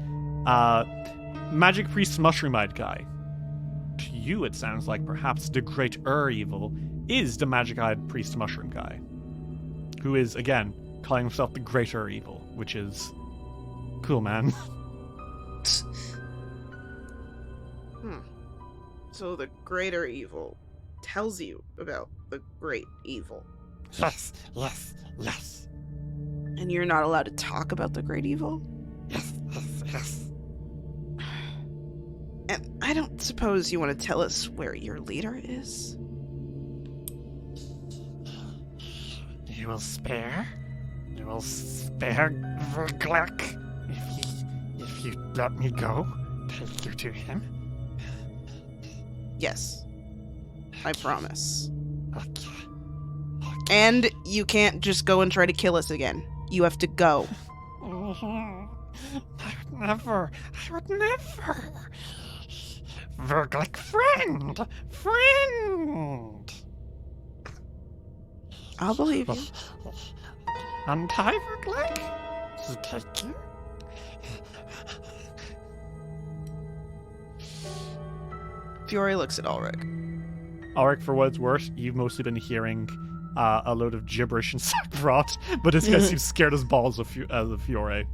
Magic priest mushroom-eyed guy. To you, it sounds like perhaps the greater evil is the magic-eyed priest mushroom guy, who is, again, calling himself the greater evil, which is cool, man. So the greater evil tells you about the great evil. Yes, yes, yes. And you're not allowed to talk about the great evil? Yes, yes, yes. And I don't suppose you want to tell us where your leader is? You will spare? You will spare Verglek if you let me go? Take you to him? Yes. I promise. Okay. And you can't just go and try to kill us again. You have to go. I would never. I would never. Verglek, friend! Friend! I'll believe you. Untie Verglek? He take you? Fiore looks at Alrik. Alrik, for what it's worth, you've mostly been hearing a load of gibberish and sack rot, but this guy seems scared as balls of Fiore.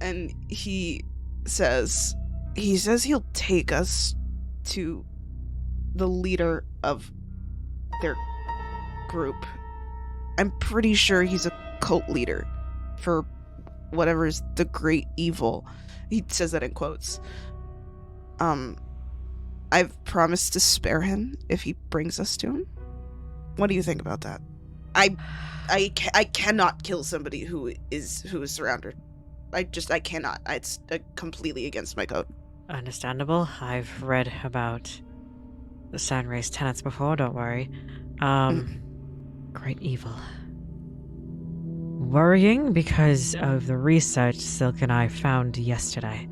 And he says he'll take us to the leader of their group. I'm pretty sure he's a cult leader for whatever is the great evil. He says that in quotes. I've promised to spare him if he brings us to him. What do you think about that? I cannot kill somebody who is surrounded. I cannot. It's completely against my code. Understandable. I've read about the Sunrays tenets before, don't worry. Great evil. Worrying because of the research Silk and I found yesterday.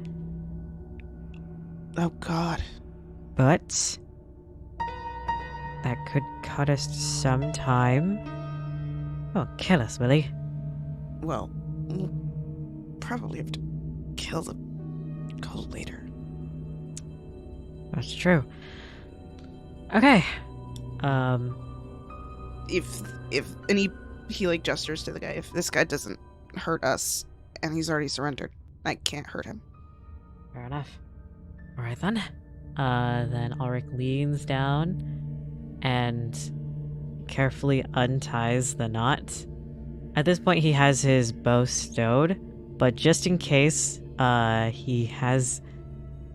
Oh god. But that could cut us some time. Oh, kill us, will he? Well, we'll probably have to kill the cult leader. That's true. Okay. If he like gestures to the guy. If this guy doesn't hurt us and he's already surrendered, I can't hurt him. Fair enough. Alright then. Then Alrik leans down and carefully unties the knot. At this point he has his bow stowed, but just in case, he has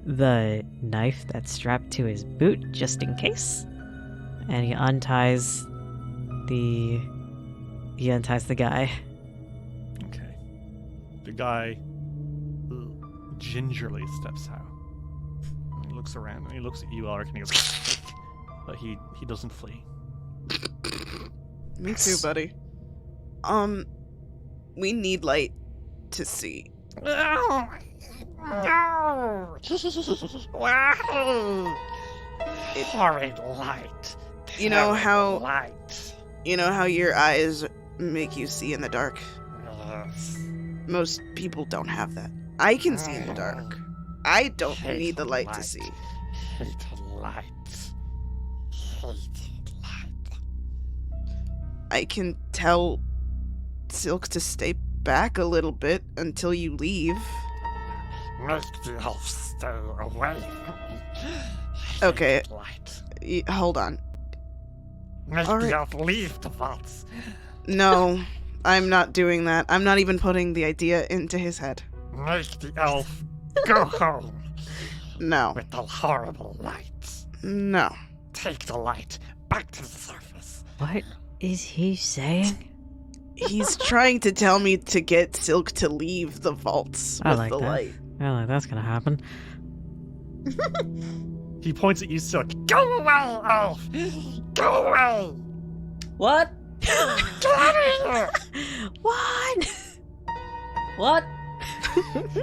the knife that's strapped to his boot, just in case. And he unties the guy. Okay. The guy gingerly steps out. He looks around and he looks at you, Alrik, and he goes, but he doesn't flee. Me too, buddy. We need light to see. No! Horrid light. You know how Light. you know how your eyes make you see in the dark? Yes. Most people don't have that. I can see in the dark. I don't Hate need the light to light. see. Hated light. Hated light. I can tell Silk to stay back a little bit until you leave. Make the elves stay away from me. Hate Okay. Light. Hold on. Make All right. the elf leave the vaults. No, I'm not doing that. I'm not even putting the idea into his head. Make the elf go home No. with the horrible lights. No. Take the light back to the surface. What is he saying? He's trying to tell me to get Silk to leave the vaults I with like the that. light. I don't think that's gonna happen. He points at you, Silk. Go away, elf! Go away! What? Get out of here! What? What?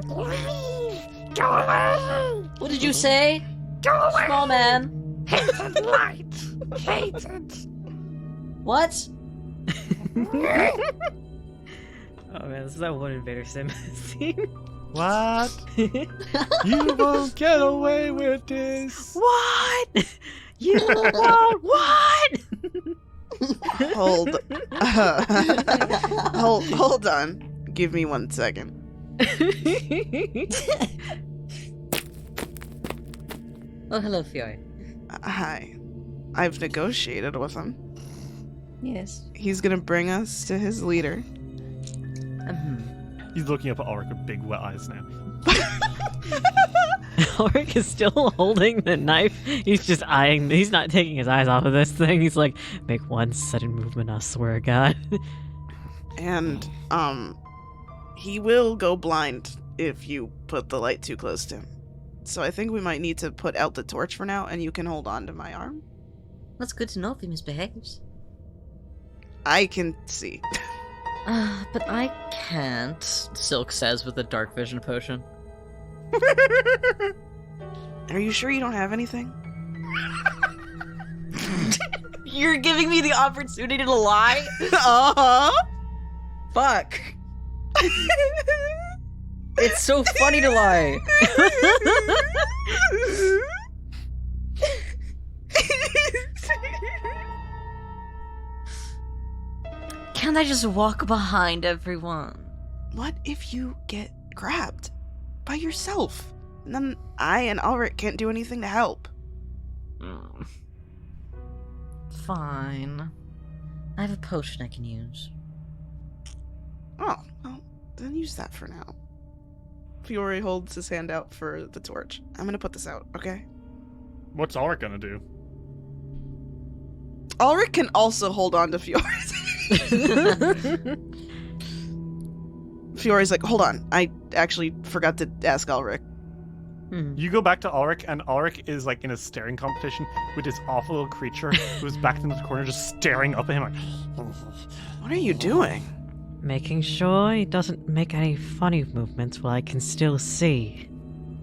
Leave! Go away! What did you say? Go away! Small man. Hated light! Hated! What? Oh man, this is that one Invader Sim scene. What? You won't get away with this. What? You won't what? Hold on. Give me 1 second. Oh, hello, Fiore. Hi. I've negotiated with him. Yes. He's gonna bring us to his leader. He's looking up at Alrik with big wet eyes now. Alrik is still holding the knife. He's just eyeing. He's not taking his eyes off of this thing. He's like, make one sudden movement, I swear to God. And, he will go blind if you put the light too close to him. So I think we might need to put out the torch for now, and you can hold on to my arm. That's good to know if he misbehaves. I can see. But I can't, Silk says with a dark vision potion. Are you sure you don't have anything? You're giving me the opportunity to lie? Uh-huh. Fuck. It's so funny to lie. can't I just walk behind everyone? What if you get grabbed by yourself? And then I and Alrik can't do anything to help. Fine. I have a potion I can use. Oh, well, then use that for now. Fiore holds his hand out for the torch. I'm gonna put this out, okay? What's Alrik gonna do? Alrik can also hold on to Fiore's. Fiore's like, hold on, I actually forgot to ask Alrik. You go back to Alrik, and Alrik is like in a staring competition with this awful little creature who's backed into the corner just staring up at him like, What are you doing? Making sure he doesn't make any funny movements while I can still see.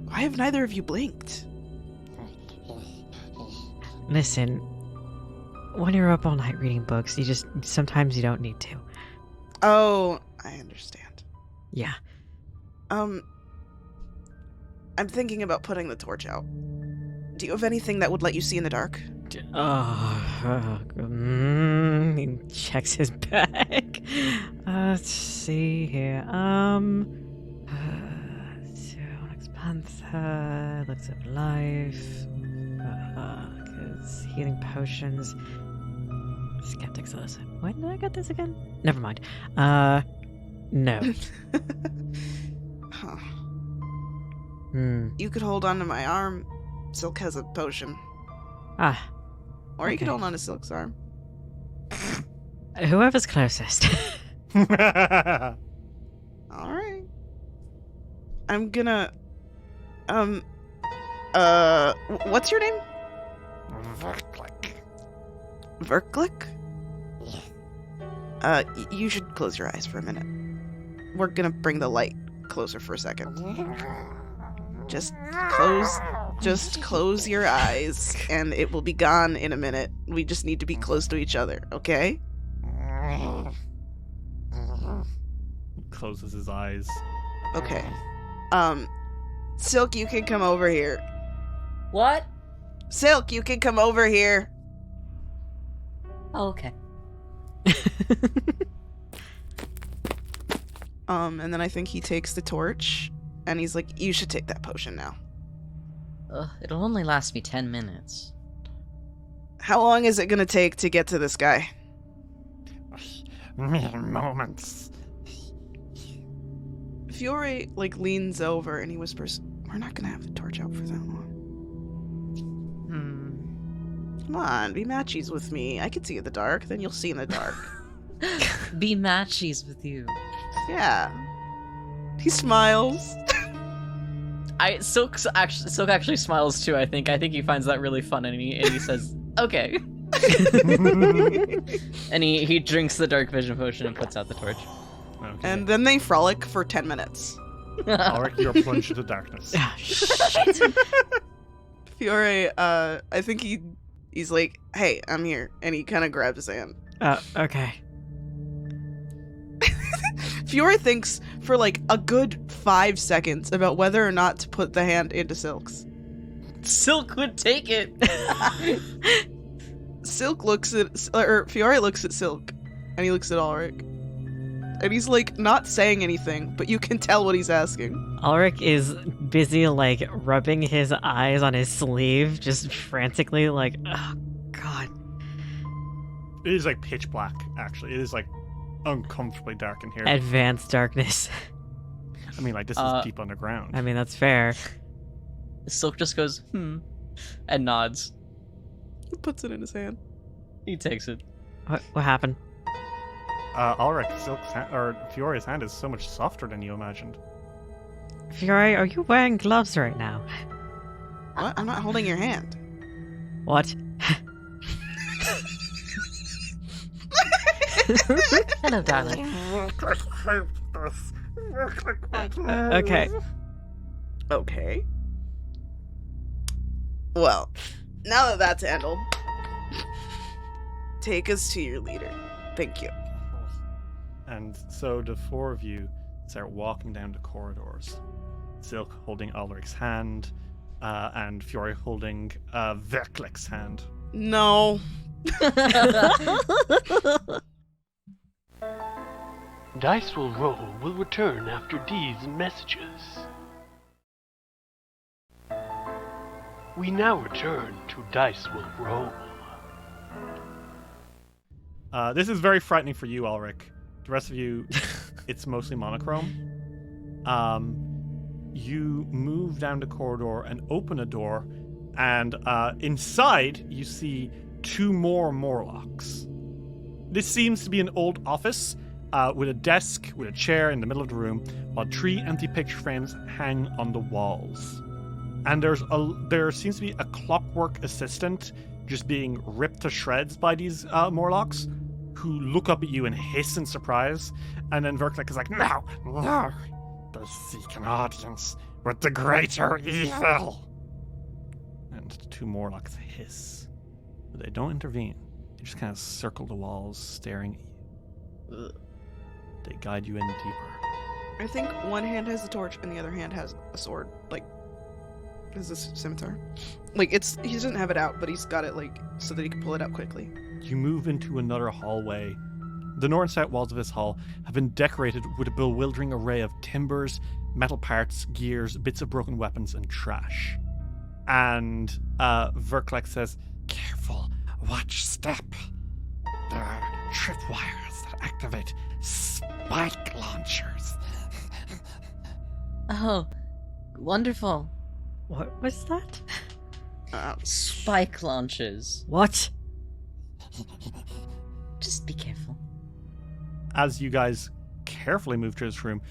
Why have neither of you blinked? Listen, when you're up all night reading books, sometimes you don't need to. Oh, I understand. Yeah. I'm thinking about putting the torch out. Do you have anything that would let you see in the dark? He checks his bag. Let's see here. Onyx Panther, looks of life, healing potions, skeptics list. When did I get this again? Never mind. No. Huh. Hmm. You could hold on to my arm. Silk has a potion. Ah. Or you could Okay. hold on to Silk's arm. Whoever's closest. Alright. I'm gonna... what's your name? Verklick? You should close your eyes for a minute. We're gonna bring the light closer for a second. Just close your eyes, and it will be gone in a minute. We just need to be close to each other, okay? closes his eyes. Okay. Silk, you can come over here. What? Silk, you can come over here. Oh, okay. And then I think he takes the torch, and he's like, you should take that potion now. It'll only last me 10 minutes. How long is it gonna take to get to this guy? Mere moments. Fiore, leans over and he whispers, we're not gonna have the torch out for that long. Come on, be matchies with me. I can see in the dark, then you'll see in the dark. Be matchies with you. Yeah. He smiles. Silk actually smiles too. I think he finds that really fun, and he says, "Okay." And he drinks the dark vision potion and puts out the torch. Okay. And then they frolic for 10 minutes. Alrik, you're plunged into darkness. Ah, shit. Fiore, I think he's like, hey, I'm here. And he kind of grabs his hand. Okay. Fiore thinks for a good 5 seconds about whether or not to put the hand into Silk's. Silk would take it. Silk looks at, or Fiore looks at Silk, and he looks at Alrik. And he's not saying anything, but you can tell what he's asking. Alrik is busy, rubbing his eyes on his sleeve, just frantically, oh, God. It is pitch black, actually. It is uncomfortably dark in here. Advanced darkness. I mean, this is deep underground. I mean, that's fair. Silk just goes, and nods. He puts it in his hand. He takes it. What happened? Alrik, Fiore's hand is so much softer than you imagined. Fiore, are you wearing gloves right now? What? I'm not holding your hand. What? Hello, darling. Okay. Okay. Well, now that that's handled, take us to your leader. Thank you. And so the four of you start walking down the corridors. Silk holding Alric's hand, and Fiore holding Verklick's hand. No. Dice will roll will return after these messages. We now return to Dice will roll. This is very frightening for you, Alrik. The rest of you, it's mostly monochrome. You move down the corridor and open a door, and inside you see 2 more Morlocks. This seems to be an old office with a desk with a chair in the middle of the room, while 3 empty picture frames hang on the walls. And there seems to be a clockwork assistant just being ripped to shreds by these Morlocks, who look up at you and hiss in surprise. And then Verklick is like, No! They seek an audience with the greater evil! And the 2 Morlocks hiss. But they don't intervene. They just kind of circle the walls, staring at you. Ugh. They guide you in deeper. I think one hand has the torch and the other hand has a sword. Like, is this scimitar? Like, he doesn't have it out, but he's got it, like, so that he can pull it out quickly. You move into another hallway. The north and south walls of this hall have been decorated with a bewildering array of timbers, metal parts, gears, bits of broken weapons, and trash. And Verklick says, Careful, watch step. There are tripwires that activate spike launchers. Oh, wonderful. What was that? Spike launches. What? Just be careful. as you guys carefully move to this room,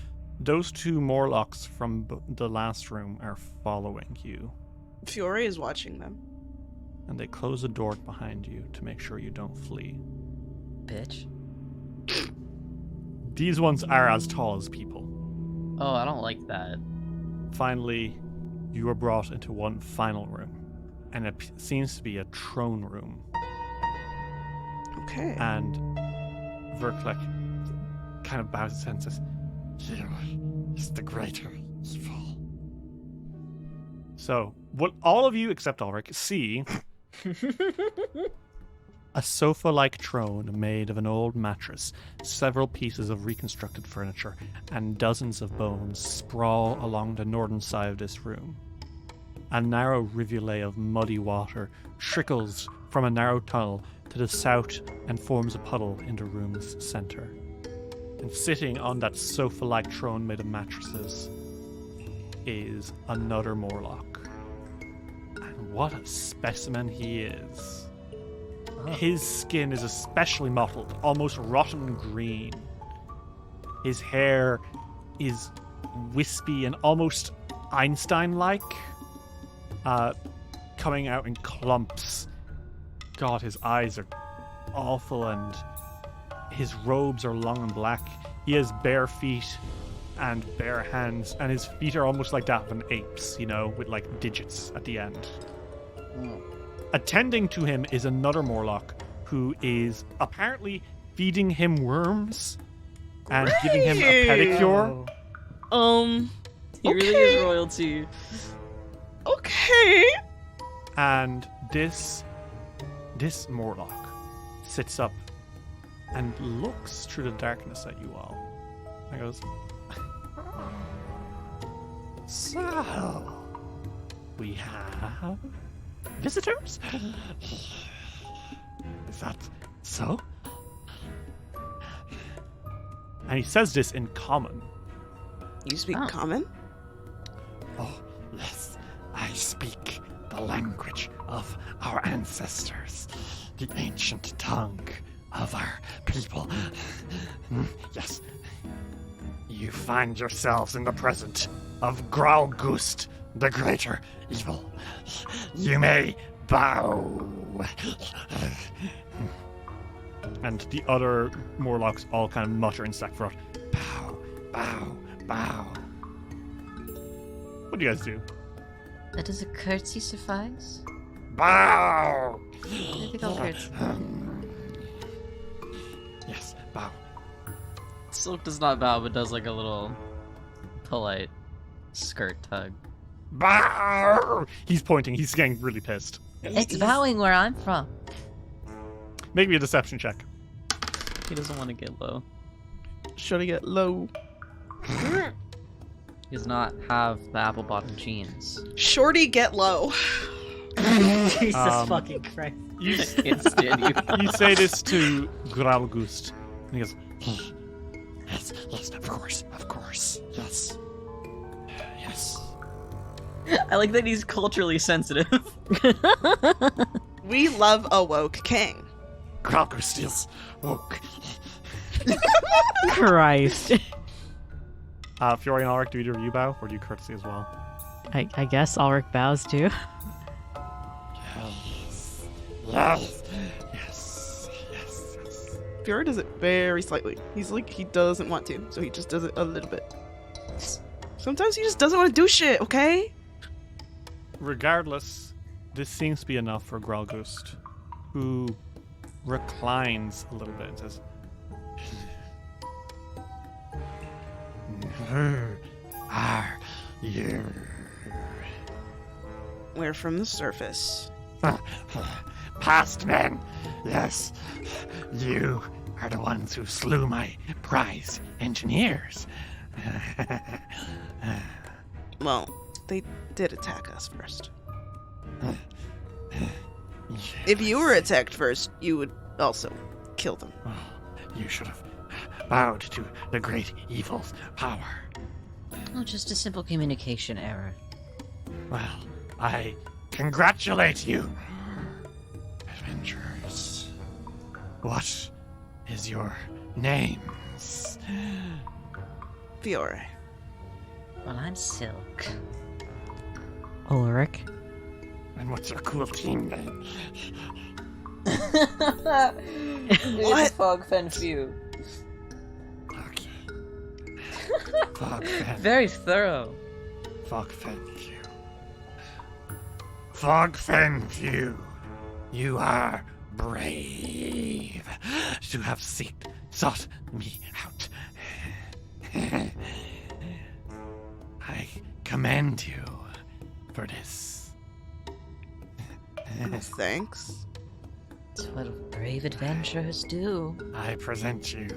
those 2 Morlocks from the last room are following you. Fiore is watching them. And they close the door behind you to make sure you don't flee. Bitch. These ones are as tall as people. Oh, I don't like that. Finally, you are brought into one final room. And it seems to be a throne room. Okay. And Verklick kind of bows his head and says, Here is the greater evil. So, what all of you except Alrik see a sofa-like throne made of an old mattress, several pieces of reconstructed furniture, and dozens of bones sprawl along the northern side of this room. A narrow rivulet of muddy water trickles from a narrow tunnel to the south and forms a puddle in the room's center. And sitting on that sofa-like throne made of mattresses is another Morlock. And what a specimen he is. His skin is especially mottled, almost rotten green. His hair is wispy and almost Einstein-like, coming out in clumps. God, his eyes are awful, and his robes are long and black. He has bare feet and bare hands, and his feet are almost like that of an ape's, you know, with like digits at the end. Attending to him is another Morlock who is apparently feeding him worms and giving him a pedicure. He really is royalty. Okay. And this Morlock sits up and looks through the darkness at you all. And goes, so, we have visitors? Is that so? And he says this in common. You speak Oh. common? Oh, yes, I speak the language of our ancestors, the ancient tongue of our people. Yes, you find yourselves in the presence of Gralgust, the greater evil. You may bow. And the other Morlocks all kind of mutter in Sackfrot. Bow, bow, bow. What do you guys do? Does a curtsy suffice? Bow! I think I'll curtsy. Yes, bow. Silk does not bow, but does like a little polite skirt tug. Bow! He's pointing. He's getting really pissed. It's bowing where I'm from. Make me a deception check. He doesn't want to get low. Shorty get low. He does not have the apple bottom jeans. Shorty get low. Jesus Um, fucking Christ. You, Can't stand you. you say this to Gralgust, and he goes, Yes, yes, of course, yes. Yes. I like that he's culturally sensitive. We love a woke king. Kralker steals woke. Christ. Fiore and Alrik, do either of you bow, or do you courtesy as well? I guess Alrik bows too. Yes, yes, yes, yes. Fiore does it very slightly. He's like, he doesn't want to, so he just does it a little bit. Sometimes he just doesn't want to do shit, okay? Regardless, this seems to be enough for Gralgust, who reclines a little bit and says, Who are you? We're from the surface. Past men, yes. You are the ones who slew my prize engineers. Well, they did attack us first. If you were attacked first, you would also kill them. You should have bowed to the great evil's power. Oh, just a simple communication error. Well, I congratulate you, adventurers. What is your names? Fiore. Well, I'm Silk. Ulrich. And what's your cool team name? What? Fogfen Few. Okay. Fogfen. Very thorough. Fogfen Few. Fogfen Few. You are brave to have sought me out. I commend you for this. Thanks. That's what brave adventurers do. I present you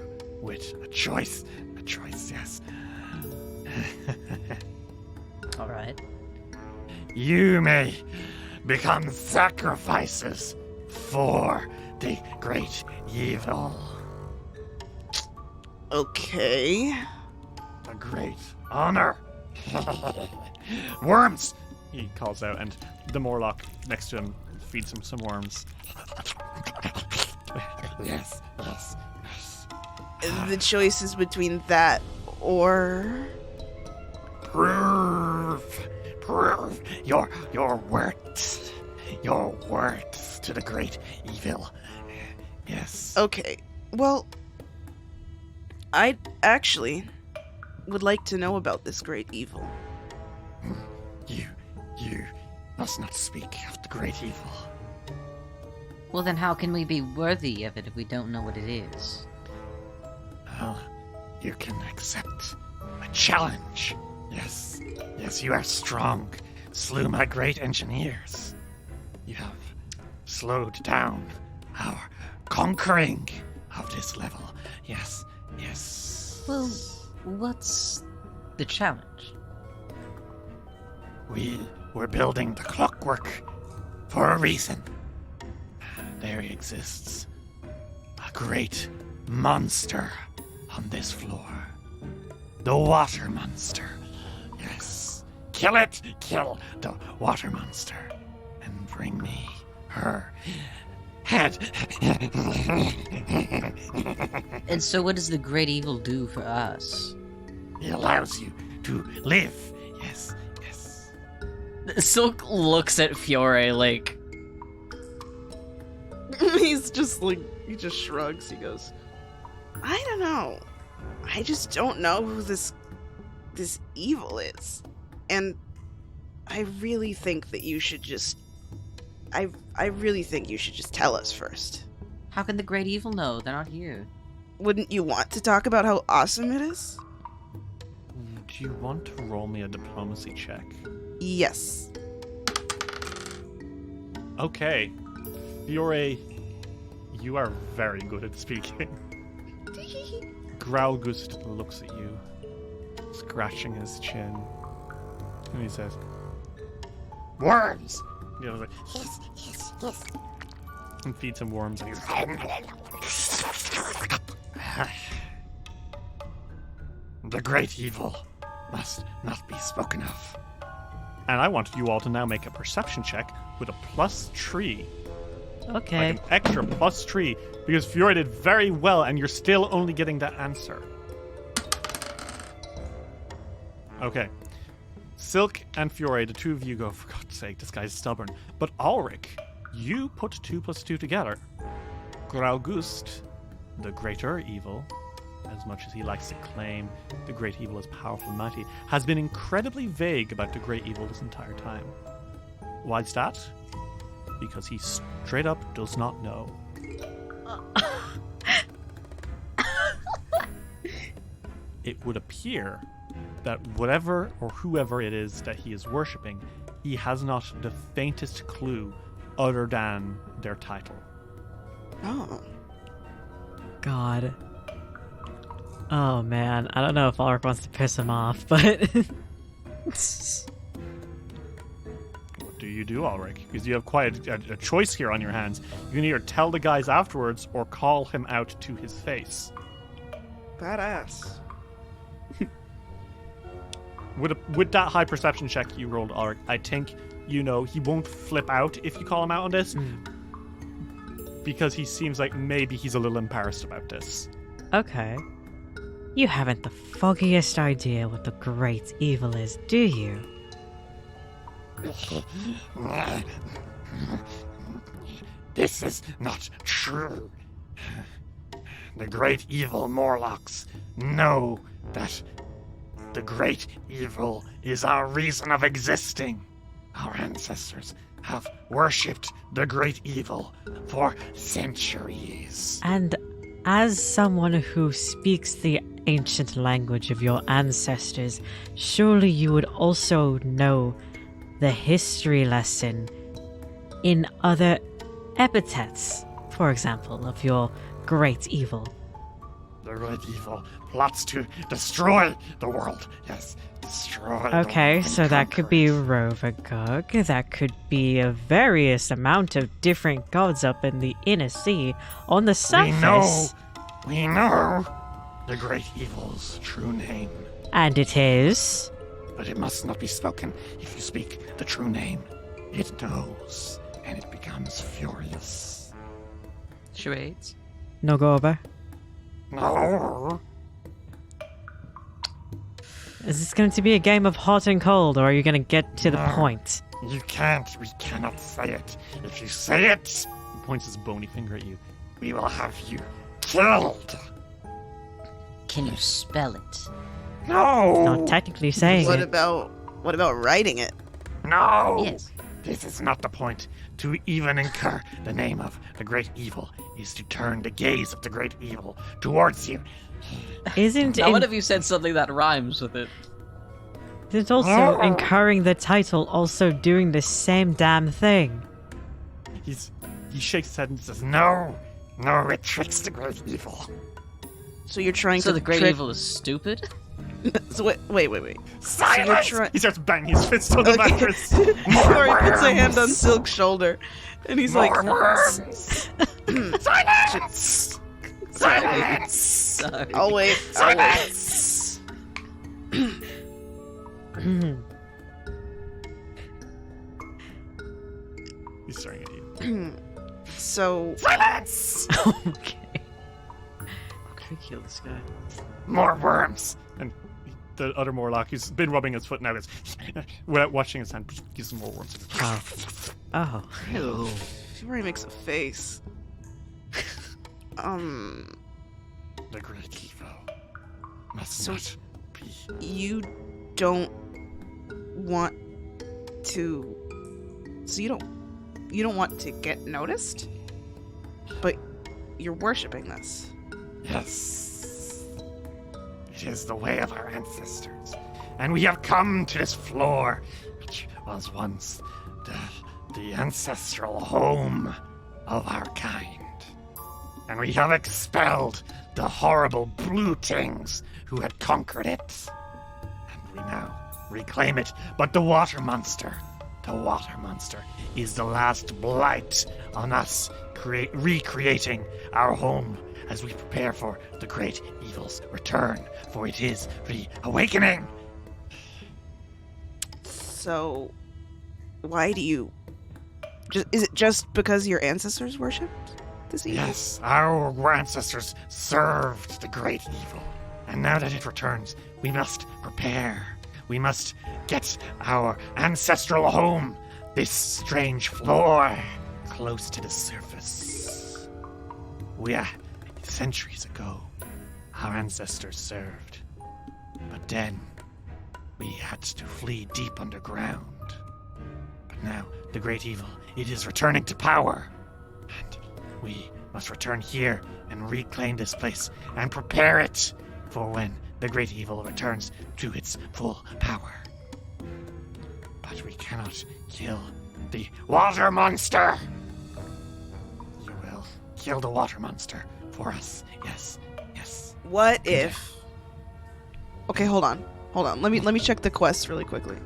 with a choice. A choice, yes. All right. You may become sacrifices for the great evil. Okay. A great honor. Worms! he calls out, and the Morlock next to him feeds him some worms. Yes, yes, yes. The choice is between that or... Prove your worth. Your worth to the great evil. Yes. Okay, well, I actually would like to know about this great evil. You must not speak of the great evil. Well, then how can we be worthy of it if we don't know what it is? Well, you can accept a challenge. Yes, yes, you are strong. Slew my great engineers. You have slowed down our conquering of this level. Yes, yes. Well, what's the challenge? We were building the clockwork for a reason. There exists a great monster on this floor. The water monster. Yes. Kill it! Kill the water monster. And bring me her head. And so what does the great evil do for us? It allows you to live. Yes, yes. Silk looks at Fiore like, He's just like, he just shrugs. He goes, I don't know. I just don't know who this evil is. And I really think that you should just... I really think you should just tell us first. How can the great evil know? They're not here. Wouldn't you want to talk about how awesome it is? Do you want to roll me a diplomacy check? Yes. Okay. Fiore, you are very good at speaking. Growlgoose looks at you, scratching his chin, and he says, Worms! the other's like, Yes. and feeds him worms. And The great evil must not be spoken of. I want you all to now make a perception check with a +3. Okay. Like an extra +3, because Fiore did very well, and you're still only getting that answer. Okay. Silk and Fiore, the two of you go, for God's sake, this guy's stubborn. But Alrik, you put 2 + 2 together. Graugust, the greater evil, as much as he likes to claim the great evil is powerful and mighty, has been incredibly vague about the great evil this entire time. Why's that? Because he straight up does not know. It would appear that whatever or whoever it is that he is worshipping, he has not the faintest clue other than their title. Oh. God. Oh man, I don't know if Alrik wants to piss him off, but What do you do, Alrik? Because you have quite a choice here on your hands. You can either tell the guys afterwards or call him out to his face. Badass. With that high perception check you rolled, Alrik, I think he won't flip out if you call him out on this, because he seems like maybe he's a little embarrassed about this. okay. You haven't the foggiest idea what the great evil is, do you? This is not true. The great evil Morlocks know that the great evil is our reason of existing. Our ancestors have worshipped the great evil for centuries. And as someone who speaks the ancient language of your ancestors, surely you would also know the history lesson in other epithets, for example, of your great evil. The great evil plots to destroy the world. Yes, destroy the Okay, world so and that could be conquer it. Rovagug, that could be a various amount of different gods up in the inner sea. On the surface, We know the great evil's true name, and it is... but it must not be spoken. If you speak the true name, it knows, and it becomes furious. Charades. No go over. No, Is this going to be a game of hot and cold, or are you going to get to the No. point? you can't. We cannot say it. If you say it, He points his bony finger at you. we will have you killed. Can you spell it? No, Not technically saying What it. about writing it? no. Yes. This is not the point. To even incur the name of the great evil is to turn the gaze of the great evil towards you. Isn't Now, what if you said something that rhymes with it? it also incurring the title also doing the same damn thing? He shakes his head and says, No, it tricks the great evil. So you're trying So to the great trick... evil is stupid? So wait. So you're Silence! trying... he starts banging his fist on the Okay. mattress. Rory puts a hand on Silk's shoulder, and he's like, More worms! Silence! Silence! Sorry. I'll wait. Silence! He's staring at you. So, Silence! Okay. Can we kill this guy? More worms! And the other Morlock, who's been rubbing his foot now, is without watching his hand, gives him more worms. Oh. Oh. Ew. Fiore makes a face. The great evil must So- not be. You don't want to... So you don't want to get noticed? But you're worshipping this. Yes. It is the way of our ancestors. And we have come to this floor, which was once the ancestral home of our kind. And we have expelled the horrible blue things who had conquered it. And we now reclaim it. But the water monster is the last blight on us recreating our home as we prepare for the great evil's return, for it is reawakening. So, why do you... is it just because your ancestors worshipped this evil? Yes, our ancestors served the great evil. And now that it returns, we must prepare. We must get our ancestral home, this strange floor, close to the surface. Centuries ago, our ancestors served. But then, we had to flee deep underground. But now, the great evil, it is returning to power. And we must return here and reclaim this place and prepare it for when the great evil returns to its full power. But we cannot kill the water monster. You will kill the water monster for us. Yes. What if... Okay, hold on. Let me check the quest really quickly.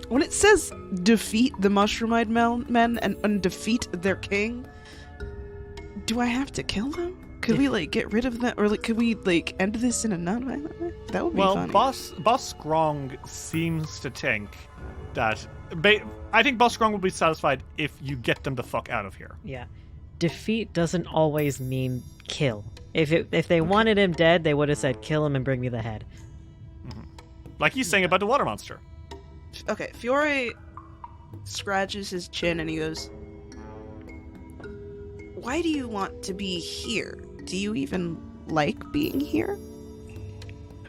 When it says defeat the mushroom-eyed men and defeat their king, do I have to kill them? Could we get rid of them, or could we end this in a non-violent way? That would be funny. Boss Grong seems to think that I think Boss Grong will be satisfied if you get them the fuck out of here. Yeah. Defeat doesn't always mean kill. If they wanted him dead, they would have said kill him and bring me the head. Mm-hmm. Like he's saying about the water monster. Okay, Fiore scratches his chin and he goes, "Why do you want to be here? Do you even like being here?"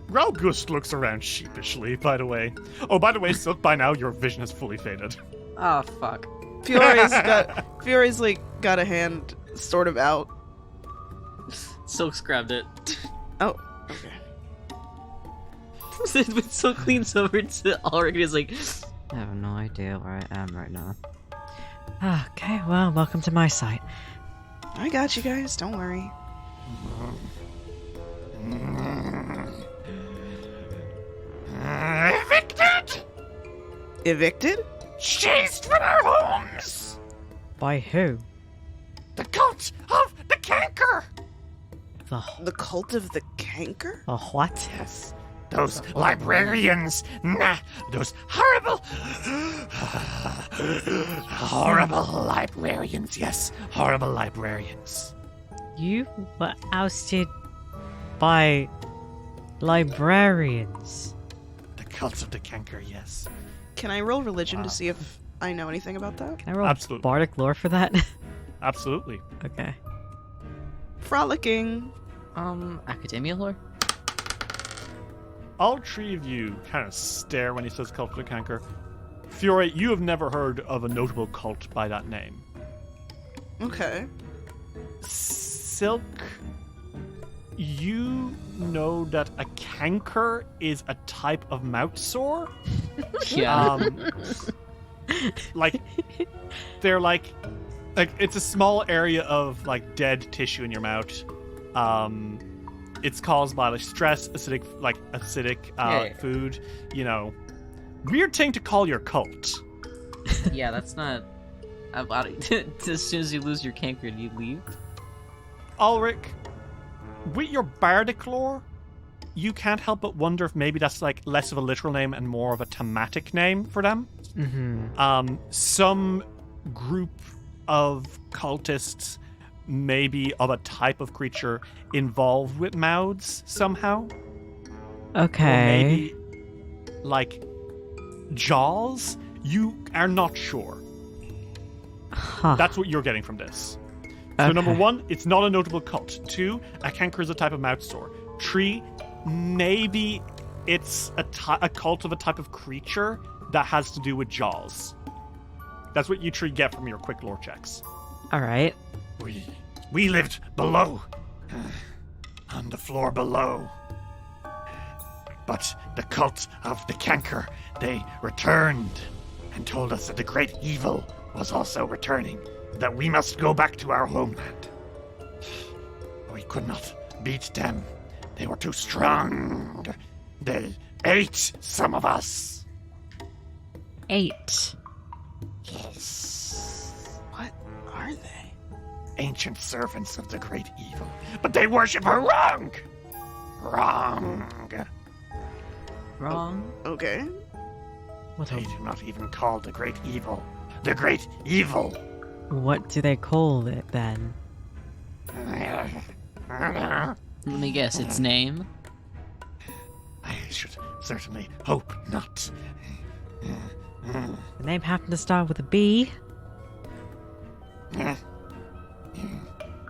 Raugust looks around sheepishly, by the way. Oh, by the way, Silk, by now your vision has fully faded. Oh, fuck. Fiore's got a hand sort of out. Silk's grabbed it. Oh, okay. When Silk leans over to Alrik and is like, I have no idea where I am right now. Okay, well, welcome to my site. I got you guys, don't worry. Evicted! Evicted? Chased from our homes! By who? The cult of the canker! The cult of the canker? A what? Yes. Those librarians, those horrible librarians, yes, horrible librarians. You were ousted by librarians. The cult of the canker, yes. Can I roll religion to see if I know anything about that? Can I roll Absolutely. bardic lore for that? Absolutely. Okay. Frolicking. Academia lore? All three of you kind of stare when he says cult of the canker. Fiore, you have never heard of a notable cult by that name. Okay. Silk, you know that a canker is a type of mouth sore. Yeah. They're like it's a small area of dead tissue in your mouth. It's caused by stress, acidic food. Weird thing to call your cult. Yeah, that's not... As soon as you lose your canker, do you leave? Ulrich, with your bardic lore, you can't help but wonder if maybe that's less of a literal name and more of a thematic name for them. Mm-hmm. Some group of cultists maybe of a type of creature involved with mouths somehow. Okay. Or maybe jaws. You are not sure. Huh. That's what you're getting from this. So number one, it's not a notable cult. 2, a canker is a type of mouth sore. 3, maybe it's a cult of a type of creature that has to do with jaws. That's what you 3 get from your quick lore checks. All right. We lived below, on the floor below. But the cult of the canker, they returned and told us that the great evil was also returning, that we must go back to our homeland. We could not beat them. They were too strong. They ate some of us. 8. Yes. What are they? Ancient servants of the great evil. But they worship her wrong. Wrong. Wrong. Okay. What, They do not even call the great evil. The great evil. what do they call it then? Let me guess, its name? I should certainly hope not. The name happened to start with a B.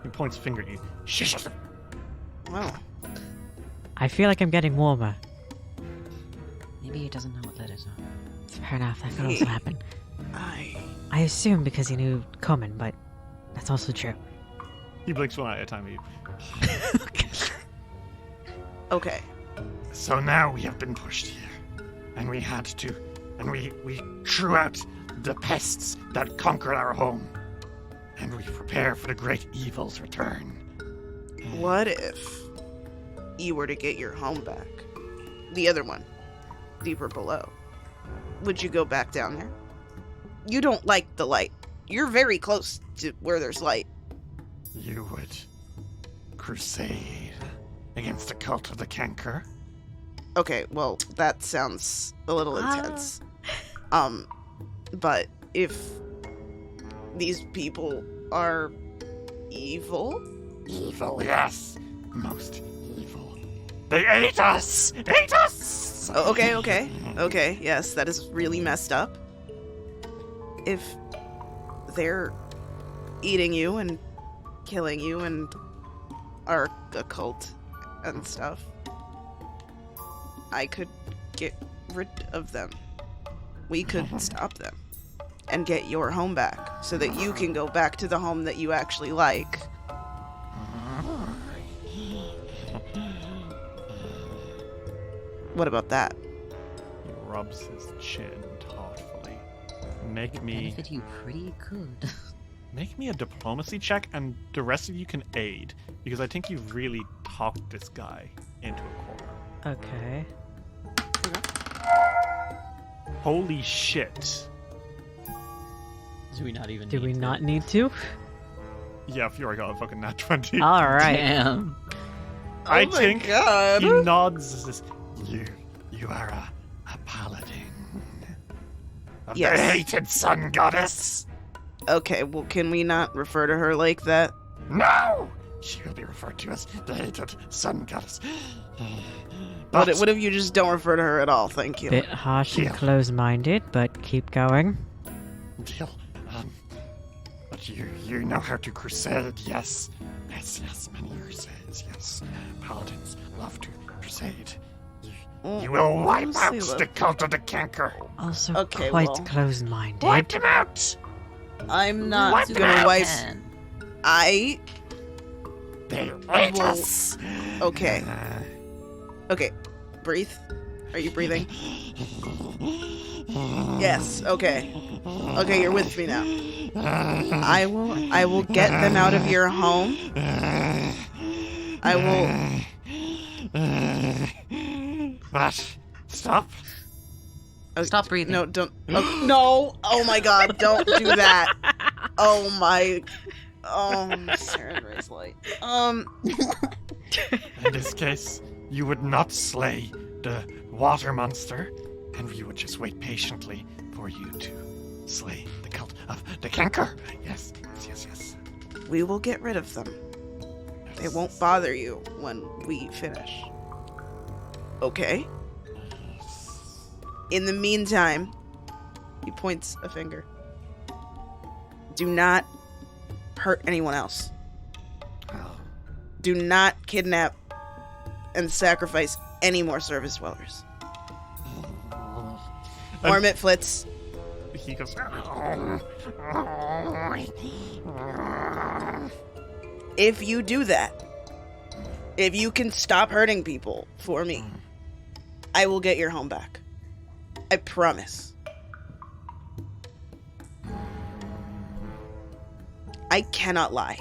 He points a finger at you. Shush. Wow. I feel like I'm getting warmer. Maybe he doesn't know what letters are. Fair enough, that could also happen. I I assume because he knew common, but that's also true. He blinks one eye at a time. okay. So now we have been pushed here. And we had to. And we threw out the pests that conquered our home. And we prepare for the great evil's return. What if you were to get your home back? The other one, deeper below. Would you go back down there? You don't like the light. You're very close to where there's light. You would crusade against the cult of the canker? Okay, well, that sounds a little intense. But if these people are evil? Evil, yes. Most evil. They ate us! Ate us! Oh, okay, yes, that is really messed up. If they're eating you and killing you and are a cult and stuff, I could get rid of them. We could stop them and get your home back so that you can go back to the home that you actually like. What about that? He rubs his chin thoughtfully. Make me Benefit you pretty good. make me a diplomacy check, and the rest of you can aid, because I think you've really talked this guy into a corner. Okay. Holy shit. Do we not even Do need we to? not need to? Yeah, Fiore got a fucking nat 20. Alright. Damn. I Oh my think God. he nods. Says, You are a paladin. Of Yes. the hated sun goddess? Okay, well, can we not refer to her like that? No! She will be referred to as the hated sun goddess. What, But what if you just don't refer to her at all? Thank you. Bit harsh and Yeah. close-minded, but keep going. deal. But you know how to crusade, yes? Yes, many crusades, yes. Paladins love to crusade. You will wipe out Honestly, the cult of the canker. Also Okay, quite well. close-minded. Wipe them out! I'm not Wipe gonna them wipe. Man. I. They ate will- us! Okay. Okay. Breathe. Are you breathing? Yes. Okay. Okay, you're with me now. I will get them out of your home. I will. What? Stop. Stop breathing. No, don't. Oh, no. Oh my God! Don't do that. Oh my. Oh, Sarah Ray's light. In this case, you would not slay the water monster, and we would just wait patiently for you to slay the cult of the canker. Yes. We will get rid of them. They won't bother you when we finish. Okay? In the meantime, he points a finger. Do not hurt anyone else. Well, Do not kidnap and sacrifice any more service dwellers. Or Mitflitz. He goes, If you do that, if you can stop hurting people for me, I will get your home back. I promise. I cannot lie.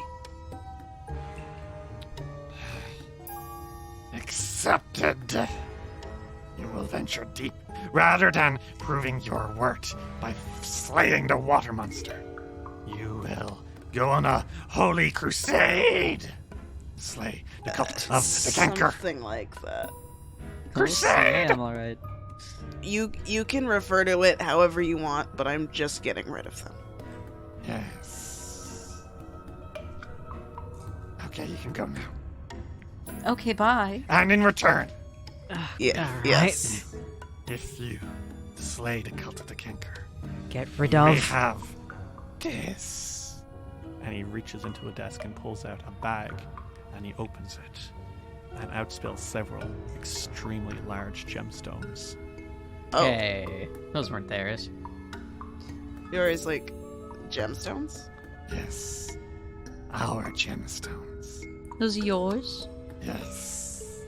accepted. You will venture deep rather than proving your worth by slaying the water monster. You will go on a holy crusade. Slay the cult of the canker. Something like that. Crusade! I'm alright. You can refer to it however you want, but I'm just getting rid of them. Yes. Okay, you can go now. Okay, bye. And in return, Yeah. Alright. Yes. if you slay the cult of the canker, Get rid we of. have this. And he reaches into a desk and pulls out a bag, and he opens it, and out spills several extremely large gemstones. Oh, Hey, those weren't theirs. Fiore's like, gemstones? Yes. Our gemstones. Those are yours? Yes.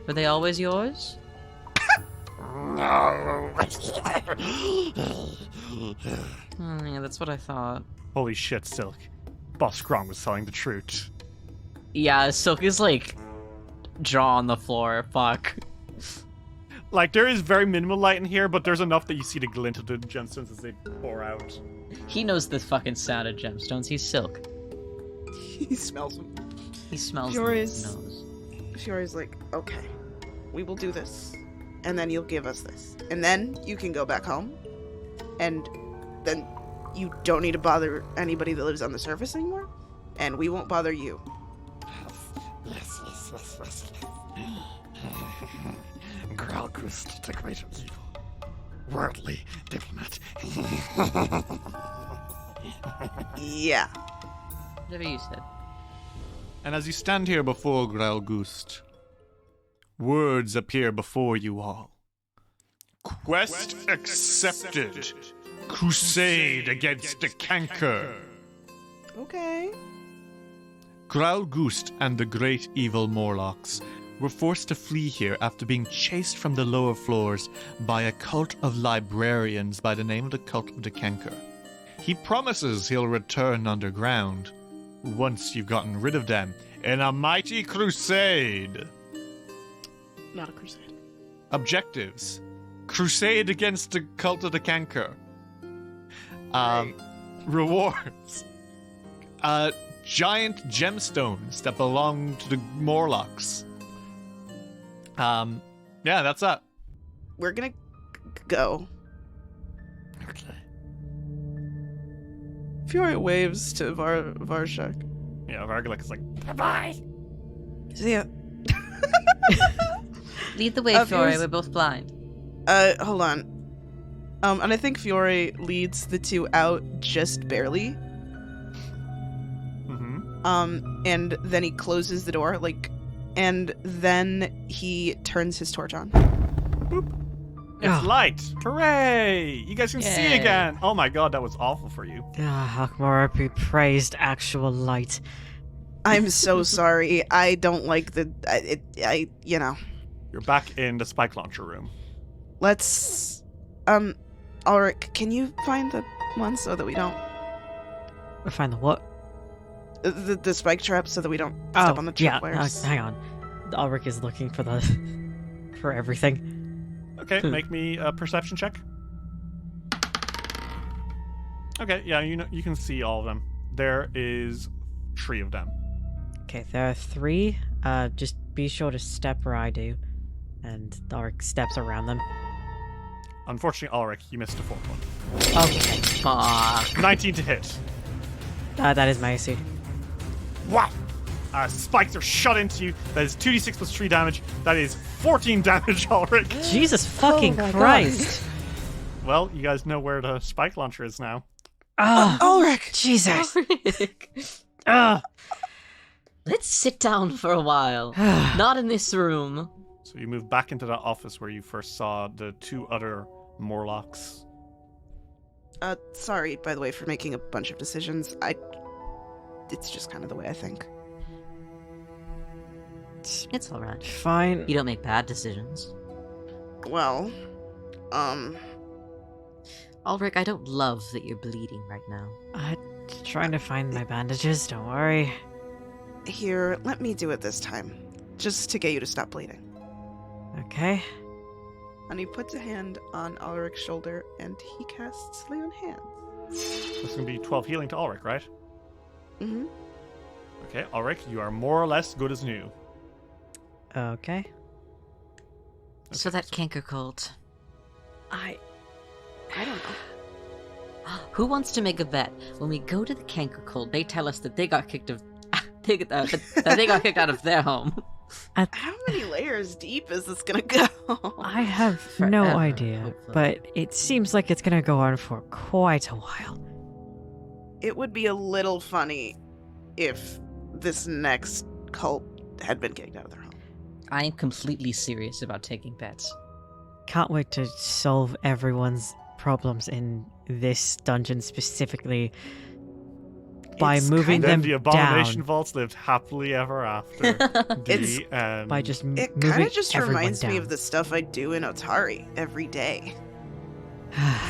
Were they always yours? No. Yeah, that's what I thought. Holy shit, Silk. Boss Grom was telling the truth. Yeah, Silk is like jaw on the floor. Fuck. Like, there is very minimal light in here, but there's enough that you see the glint of the gemstones as they pour out. He knows the fucking sound of gemstones. He's Silk. He smells them. He smells Fiore's- them. He knows. Fiore's like, okay, we will do this, and then you'll give us this, and then you can go back home, and then you don't need to bother anybody that lives on the surface anymore, and we won't bother you. Yes. Gralgust, the great evil. Worldly diplomat. Yeah. Whatever you said. And as you stand here before Gralgust, words appear before you all. Quest accepted. Crusade against the canker. Okay. Gralgust and the great evil Morlocks were forced to flee here after being chased from the lower floors by a cult of librarians by the name of the Cult of the Canker. He promises he'll return underground once you've gotten rid of them in a mighty crusade. Not a crusade. Objectives: crusade against the Cult of the Canker. Rewards: giant gemstones that belong to the Morlocks. Yeah, that's that. We're gonna go. Okay. Fiore waves to Varshak. Yeah, Vargalek is like, Bye. See ya. Lead the way, Fiore. Fiore's- We're both blind. Hold on. And I think Fiore leads the two out just barely. And then he closes the door, and then he turns his torch on. it's Ah. light! Hooray! You guys can see Yay. again! Oh my god, that was awful for you. Hakmora be praised, actual light. I'm so sorry. I don't like you know. You're back in the spike launcher room. Let's, Alrik, can you find the one so that we don't, Find the what? the spike trap so that we don't step on the yeah. tripwires? Hang on. Alrik is looking for for everything. Okay, make me a perception check. Okay, yeah, you can see all of them. There is 3 of them. Okay, there are 3. Just be sure to step where I do, and Alrik steps around them. Unfortunately, Alrik, you missed the 4th one. Okay, Fuck. 19 to hit. that is my AC. Wow! Spikes are shot into you. That is 2d6 plus 3 damage. That is 14 damage, Alrik. Jesus fucking my God. Christ! Well, you guys know where the spike launcher is now. Ah, Alrik! Jesus! Ah. Let's sit down for a while. Not in this room. So you move back into that office where you first saw the 2 other Morlocks. Sorry, by the way, for making a bunch of decisions. It's just kind of the way I think. It's alright. Fine. You don't make bad decisions. Well, Alrik, I don't love that you're bleeding right now. I'm trying to find my bandages, don't worry. here, let me do it this time. just to get you to stop bleeding. Okay. And he puts a hand on Alric's shoulder, and he casts Lay on Hands. That's going to be 12 healing to Alrik, right? Mm-hmm. Okay, Alrik, you are more or less good as new. Okay. So that canker cult. I don't know. Who wants to make a bet? When we go to the canker cult, they tell us that they got kicked of that they got kicked out of their home. How many layers deep is this gonna go? I have no Forever, idea, hopefully. but it seems like it's gonna go on for quite a while. It would be a little funny if this next cult had been kicked out of their home. I am completely serious about taking bets. Can't wait to solve everyone's problems in this dungeon specifically by It's moving kind of- Then them the Abomination down. Vaults lived happily ever after. It's- The end. By just It moving kind of just everyone reminds me down. of the stuff I do in Otari every day.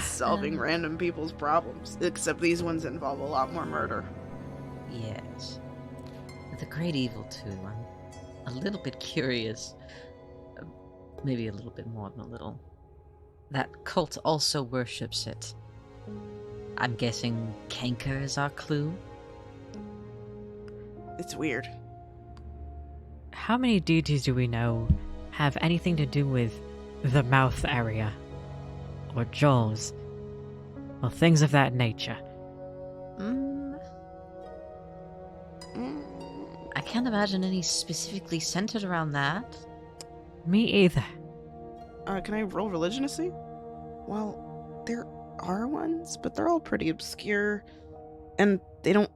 Solving random people's problems. Except these ones involve a lot more murder. Yes. The great evil, too. I'm a little bit curious. Maybe a little bit more than a little. That cult also worships it. I'm guessing canker is our clue? It's weird. How many deities do we know have anything to do with the mouth area? Or jaws? Or things of that nature? I can't imagine any specifically centered around that. Me either. Can I roll religion to see? Well, there are ones, but they're all pretty obscure, and they don't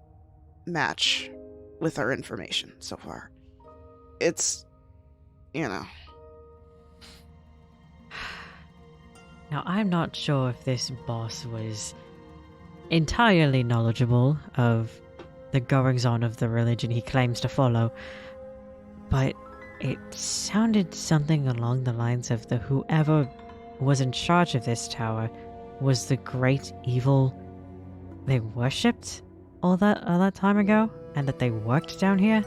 match with our information so far. It's, you know. Now, I'm not sure if this boss was entirely knowledgeable of the goings-on of the religion he claims to follow, but it sounded something along the lines of the whoever was in charge of this tower was the great evil they worshipped all that time ago, and that they worked down here.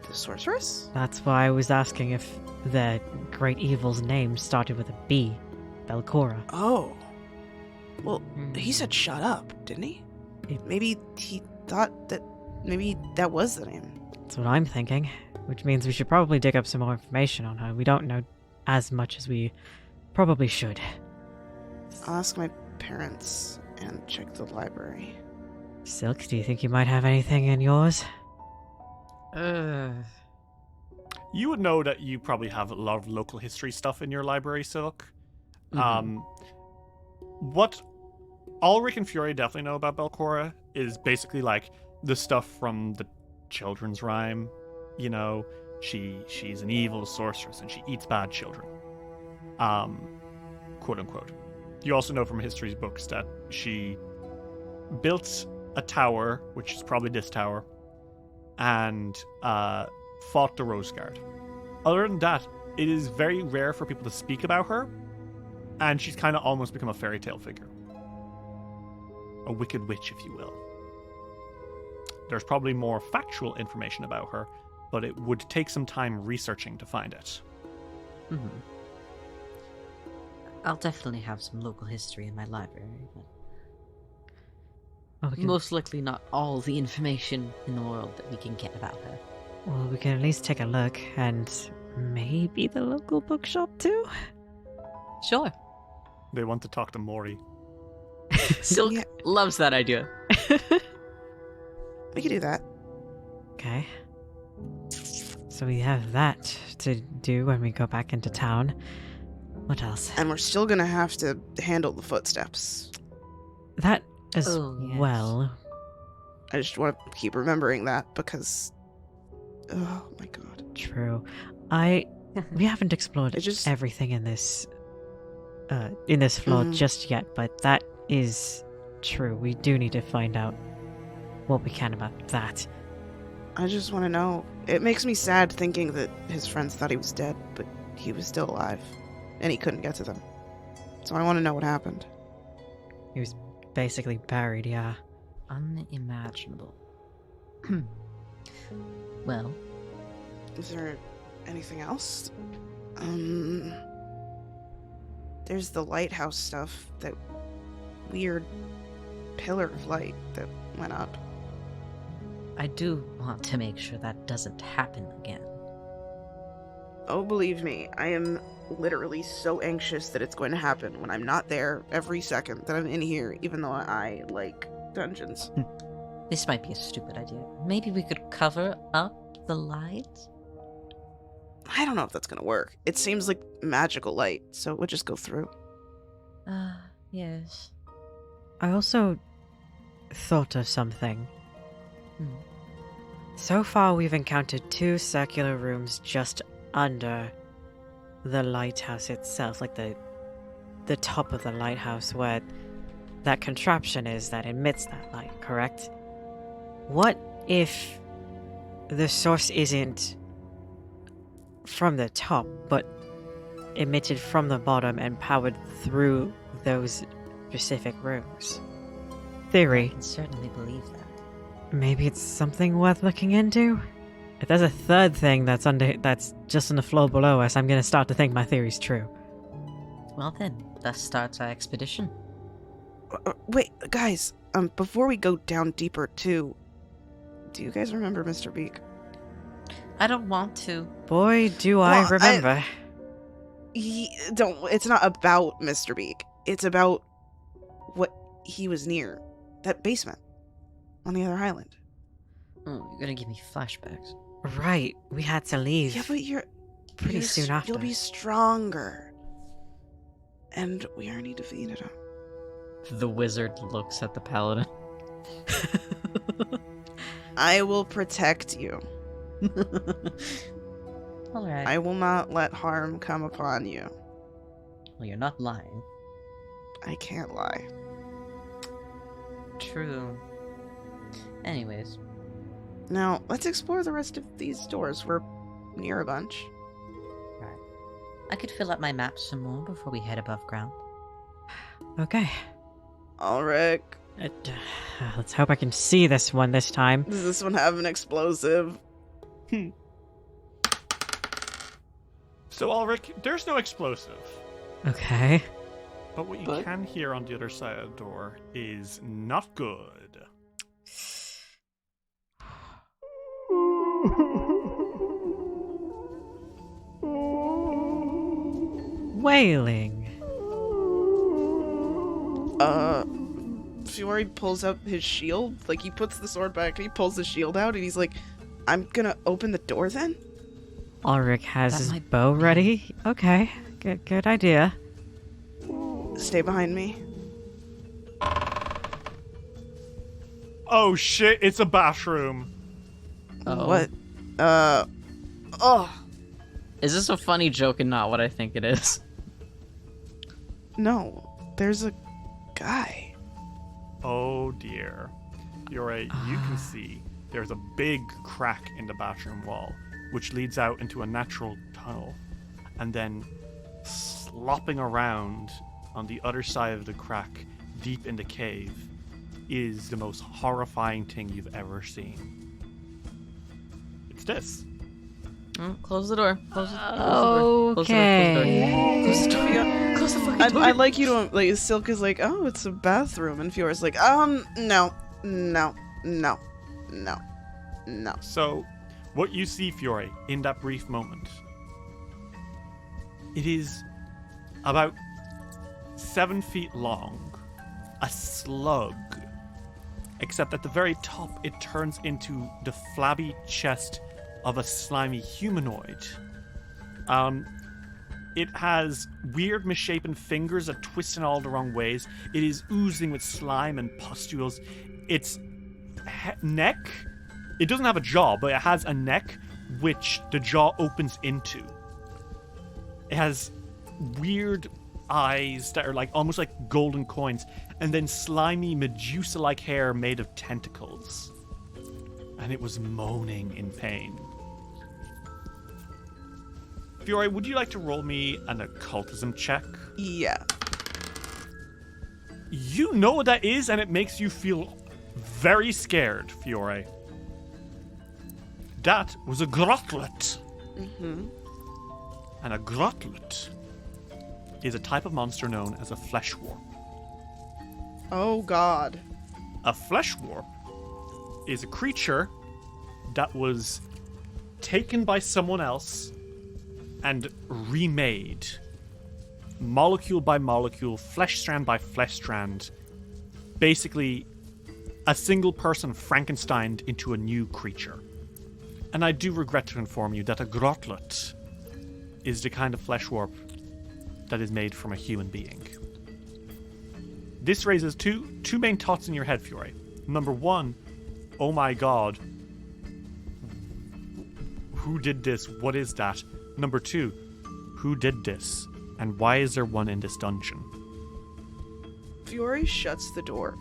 The sorceress? That's why I was asking if the great evil's name started with a B, Belcora. Oh. Well, he said shut up, didn't he? Maybe he thought that maybe that was the name. That's what I'm thinking, which means we should probably dig up some more information on her. We don't know as much as we probably should. I'll ask my parents and check the library. Silk, do you think you might have anything in yours? You would know that you probably have a lot of local history stuff in your library, Silk. What Alrik and Fiore definitely know about Belcora is basically like the stuff from the children's rhyme. You know, she's an evil sorceress and she eats bad children. Quote unquote. You also know from history books that she built a tower, which is probably this tower, and fought the Rose Guard. Other than that, it is very rare for people to speak about her, and she's kind of almost become a fairy tale figure. A wicked witch, if you will. There's probably more factual information about her, but it would take some time researching to find it. I'll definitely have some local history in my library, but Well, we can, most likely not all the information in the world that we can get about her. well, we can at least take a look, and maybe the local bookshop too? Sure. They want to talk to Mori. Silk Yeah. loves that idea. We could do that. Okay. So we have that to do when we go back into town. What else? And we're still gonna have to handle the footsteps. That as Oh, yes. well. I just want to keep remembering that because... Oh my god. True. We haven't explored I just- everything in this floor Mhm. just yet, but that is true. We do need to find out what we can about that. I just want to know. It makes me sad thinking that his friends thought he was dead, but he was still alive. And he couldn't get to them. So I want to know what happened. He was basically buried, yeah. Unimaginable. Well, Is there anything else? There's the lighthouse stuff, that weird pillar of light that went up. I do want to make sure that doesn't happen again. Oh, believe me, I am literally so anxious that it's going to happen when I'm not there every second that I'm in here, even though I like dungeons. This might be a stupid idea. Maybe we could cover up the lights? I don't know if that's going to work. It seems like magical light, so it would just go through. Yes. I also thought of something. So far, we've encountered 2 circular rooms just under the lighthouse itself, like the top of the lighthouse where that contraption is that emits that light, correct? What if the source isn't from the top, but emitted from the bottom and powered through those specific rooms? Theory. I can certainly believe that. Maybe it's something worth looking into? If there's a third thing that's just on the floor below us, I'm gonna start to think my theory's true. Well then, that starts our expedition. Wait, guys, before we go down deeper too, do you guys remember Mr. Beak? I don't want to. Boy, do I remember. It's not about Mr. Beak. It's about what he was near. That basement on the other island. Oh, you're gonna give me flashbacks. Right, we had to leave. Yeah, but you're pretty soon after. You'll be stronger. And we already defeated him. The wizard looks at the paladin. I will protect you. Alright. I will not let harm come upon you. Well, you're not lying. I can't lie. True. Anyways. Now, let's explore the rest of these doors. We're near a bunch. Right. I could fill up my map some more before we head above ground. Okay. Alrik. Let's hope I can see this one this time. Does this one have an explosive? So, Alrik, there's no explosive. Okay. But what you can hear on the other side of the door is not good. Wailing. Fiore pulls up his shield. Like, he puts the sword back and he pulls the shield out and he's like, I'm gonna open the door then? Alrik has his bow ready. Okay, good idea. Stay behind me. Oh shit, it's a bathroom. Uh-oh. What? Oh. Is this a funny joke and not what I think it is? No, there's a guy. Oh dear. Fiore, you can see there's a big crack in the bathroom wall, which leads out into a natural tunnel. And then slopping around on the other side of the crack, deep in the cave, is the most horrifying thing you've ever seen. It's this. Oh, close the door. Close the door. Okay. Close the door. Close the fucking door. I'd like you to, like, Silk is like, oh, it's a bathroom. And Fiore's like, no. So, what you see, Fiore, in that brief moment, it is about 7 feet long, a slug, except at the very top it turns into the flabby chest of a slimy humanoid. It has weird misshapen fingers that twist in all the wrong ways. It is oozing with slime and pustules. Its neck, it doesn't have a jaw, but it has a neck which the jaw opens into. It has weird eyes that are like almost like golden coins, and then slimy Medusa-like hair made of tentacles. And it was moaning in pain. Fiore, would you like to roll me an occultism check? Yeah. You know what that is, and it makes you feel very scared, Fiore. That was a grotlet. Mm-hmm. And a grotlet is a type of monster known as a flesh warp. Oh god. A flesh warp is a creature that was taken by someone else and remade, molecule by molecule, flesh strand by flesh strand. Basically, a single person Frankensteined into a new creature. And I do regret to inform you that a grotlet is the kind of flesh warp that is made from a human being. This raises two main thoughts in your head, Fiore. Number one, oh my god, who did this? What is that? Number two, who did this? And why is there one in this dungeon? Fiore shuts the door,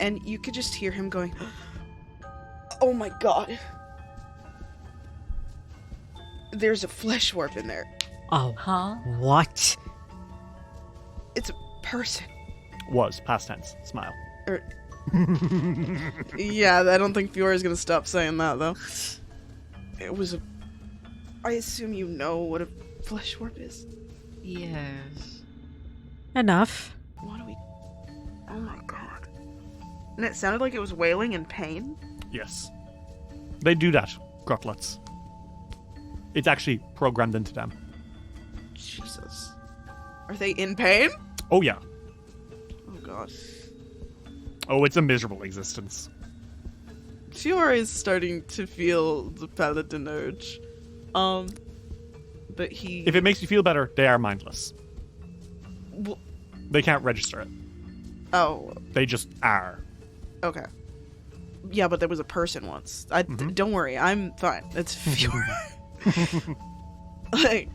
and you could just hear him going, "Oh my god. There's a flesh warp in there. Oh, Huh? what? It's a person." Was, past tense, smile. Yeah, I don't think Fiore's gonna stop saying that, though. It was a... I assume you know what a flesh warp is? Yes. Enough. What do we... Oh my god. And it sounded like it was wailing in pain? Yes. They do that, grotlets. It's actually programmed into them. Jesus. Are they in pain? Oh yeah. Oh god. Oh, it's a miserable existence. Fiore is starting to feel the paladin urge. But he... If it makes you feel better, they are mindless. Well, They can't register it. oh, They just are. okay. Yeah, but there was a person once. Don't worry, I'm fine. It's Fiore. Like,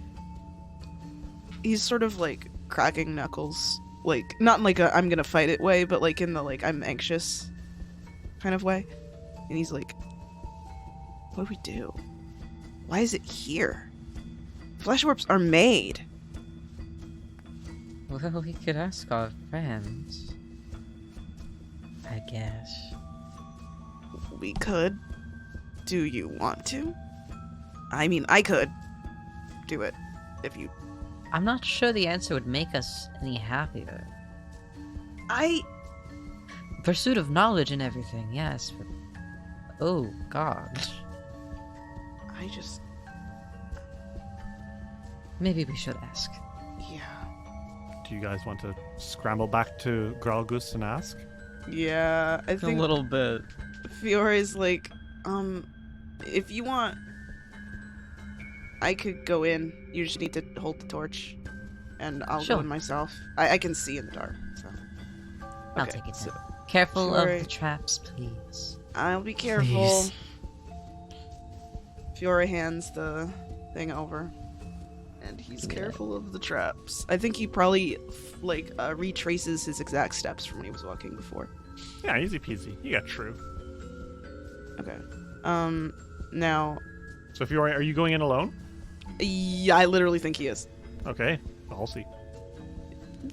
he's sort of like cracking knuckles. Like, not in like a I'm gonna fight it way, but like in the like I'm anxious kind of way. And he's like, what do we do? Why is it here? Flesh warps are made. Well, we could ask our friends. I guess. We could. Do you want to? I mean, I could do it if you... I'm not sure the answer would make us any happier. Pursuit of knowledge and everything, yes, but... Oh, God. I just... Maybe we should ask. Yeah. Do you guys want to scramble back to Gralgus and ask? Yeah, I A think little bit. Fiore's like, if you want, I could go in. You just need to hold the torch, and I'll Sure. go in myself. I can see in the dark, so. I'll Okay, take it so down. Careful Sure. of the traps, please. I'll be careful. Please. Fiore hands the thing over, and he's Yeah. careful of the traps. I think he probably, retraces his exact steps from when he was walking before. Yeah, easy peasy. You got true. Okay. Now, So if you're, are you going in alone? yeah, I literally think he is. Okay, I'll see.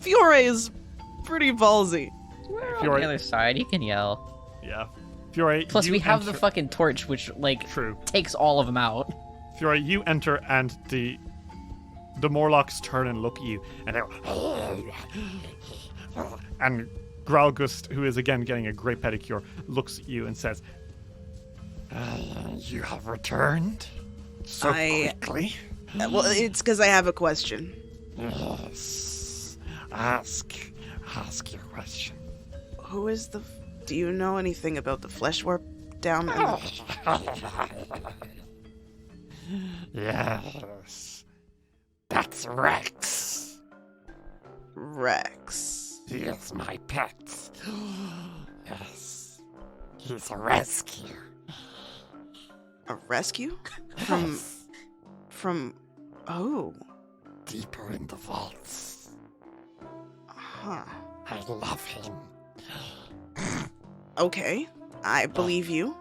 Fiore is pretty ballsy. We're Fiore- on the other side. You can yell. Yeah. Fiore, Plus, you we have the enter- fucking torch, which True. takes all of them out. Fiore, you enter and the Morlocks turn and look at you, and they're and Gralgust, who is again getting a great pedicure, looks at you and says, You have returned so I- quickly. Well, it's because I have a question. Yes. Ask your question. Who is the... Do you know anything about the flesh warp down in the... Yes. That's Rex. Rex? He is my pet. Yes. He's a rescue. A rescue? From... Yes. From... Oh. Deeper in the vaults. Huh. I love him. Okay. I believe you.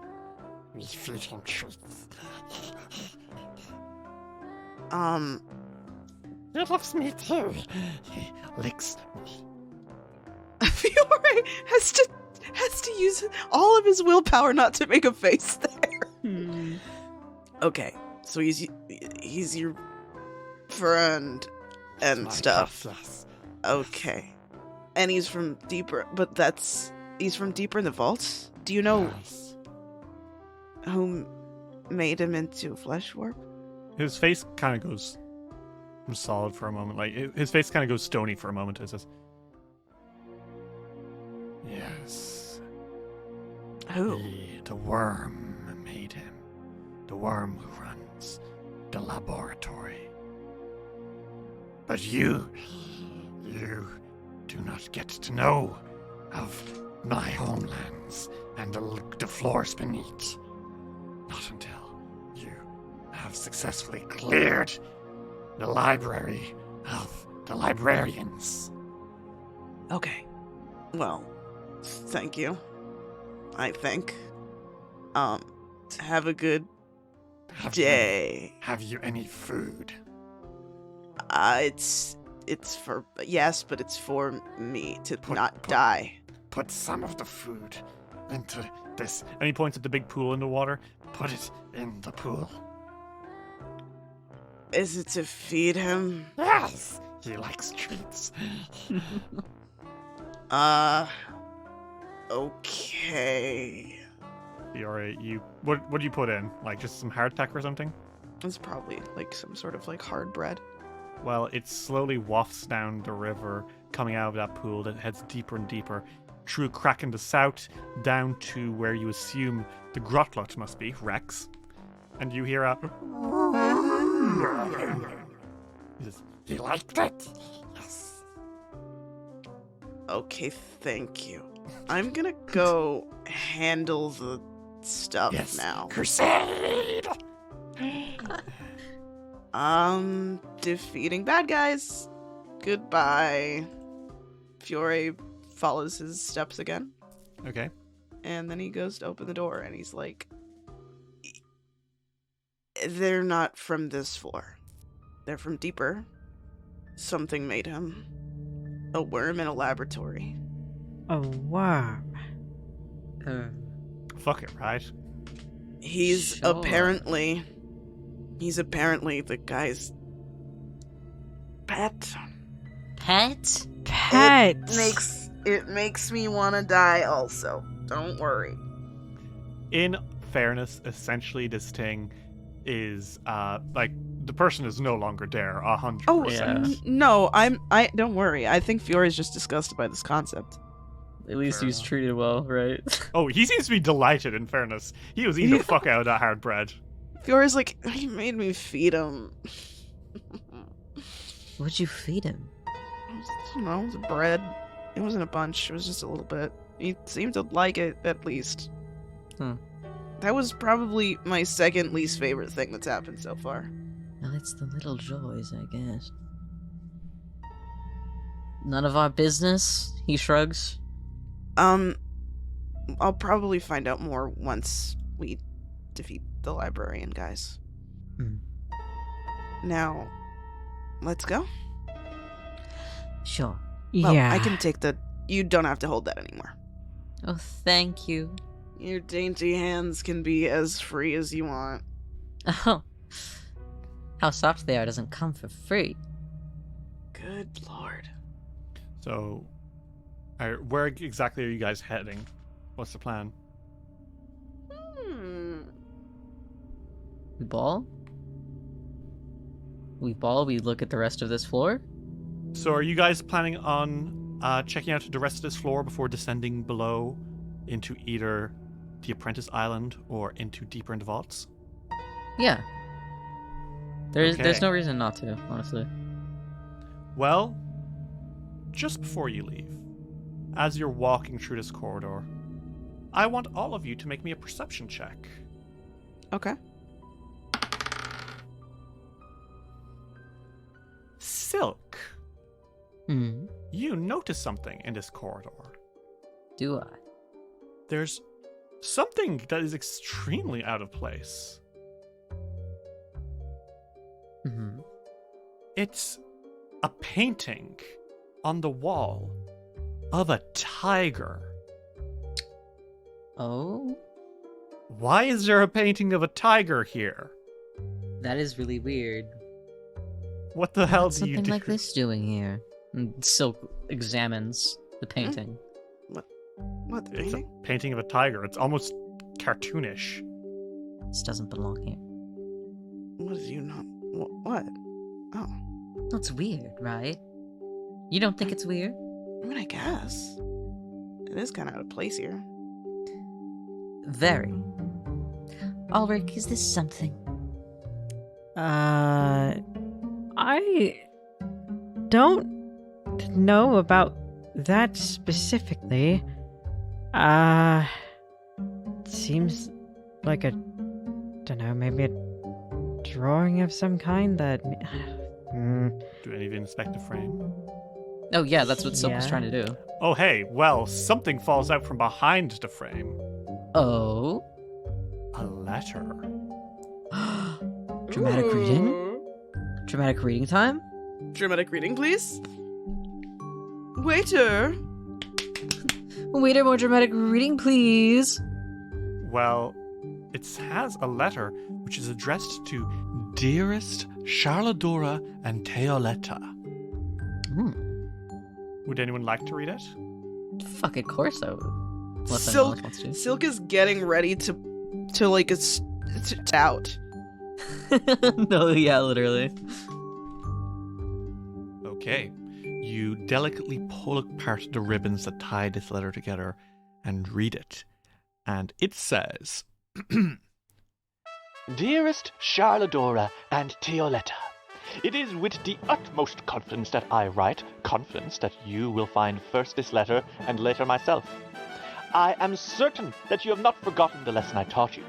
We feed him treats. He loves me too. He licks me. Fiore has to use all of his willpower not to make a face there. Okay, so he's your friend and My stuff. princess. Okay. And he's from deeper, he's from deeper in the vaults? Do you know Yes. who made him into a flesh warp? His face kind of goes solid for a moment. Like his face kind of goes stony for a moment. It says, Yes. Who? The worm made him. The worm who runs the laboratory. But you do not get to know of my homelands and the floors beneath. Not until you have successfully cleared the library of the librarians. Okay. Well, thank you. I think. Have a good day. Have you any food? It's for yes, but it's for me to not Put- die. Put some of the food into this. and he points at the big pool in the water. Put it in the pool. Is it to feed him? Yes, he likes treats. Okay. Fiore, what do you put in? Like just some hardtack or something? It's probably like some sort of like hard bread. Well, it slowly wafts down the river, coming out of that pool that heads deeper and deeper, through a crack in the south, down to where you assume the Grotlot must be, Rex. And you hear a... He says, He liked it. Yes. Okay, thank you. I'm gonna go handle the stuff Yes. now. Crusade. Defeating bad guys. Goodbye. Fiore follows his steps again, Okay. and then he goes to open the door, and he's like, they're not from this floor. They're from deeper. Something made him. A worm in a laboratory. A worm. Fuck it, right? He's Sure. apparently the guy's pet. Pet? Pet. It makes me want to die also. Don't worry. In fairness, essentially this thing is, like, the person is no longer there, 100%. Oh, Yeah. no, I don't worry. I think Fiore's just disgusted by this concept. At least Fair he's enough. treated well, right? Oh, he seems to be delighted, in fairness. He was eating the fuck out of that hard bread. Fiore's like, he made me feed him. What'd you feed him? You know, it was bread. It wasn't a bunch. It was just a little bit. He seemed to like it, at least. Hmm. That was probably my second least favorite thing that's happened so far. Well, it's the little joys, I guess. None of our business, he shrugs. I'll probably find out more once we defeat the librarian guys. Hmm. Now, let's go? Sure. Well, Yeah. I can take the... You don't have to hold that anymore. Oh, thank you. Your dainty hands can be as free as you want. Oh. How soft they are doesn't come for free. Good lord. So, where exactly are you guys heading? What's the plan? We ball? We look at the rest of this floor? So, are you guys planning on checking out the rest of this floor before descending below into either the Apprentice Island or into deeper into vaults? Yeah. There's Okay. no reason not to, honestly. Well, just before you leave, as you're walking through this corridor, I want all of you to make me a perception check. Okay. Silk, Hmm. you notice something in this corridor. Do I? There's something that is extremely out of place. Hmm. It's a painting on the wall of a tiger. Oh? Why is there a painting of a tiger here? That is really weird. What the hell What's do you something do? like this doing here? And Silk examines the painting. What, the It's a painting? painting of a tiger. It's almost cartoonish. This doesn't belong here. What is you not? What? Oh. That's weird, right? You don't think it's weird? I mean, I guess. It is kind of out of place here. Very. Alrik, is this something? I don't know about that specifically. Seems like a, don't know, maybe a drawing of some kind that. Do any of you inspect the frame? Oh yeah, that's what Silk was Yeah. trying to do. Oh, hey, well, something falls out from behind the frame. Oh. A letter. Dramatic reading? Ooh. Dramatic reading time? Dramatic reading, please. Waiter. Waiter, more dramatic reading, please. Well, it has a letter which is addressed to Dearest Charladora and Teoletta. Would anyone like to read it? Fuck, of course I would. Unless anyone Silk. else wants to. Silk is getting ready to like it's out. No, yeah, literally. Okay. You delicately pull apart the ribbons that tie this letter together and read it. And it says, Dearest Charladora and Teoletta, it is with the utmost confidence that I write, confidence that you will find first this letter and later myself. I am certain that you have not forgotten the lesson I taught you.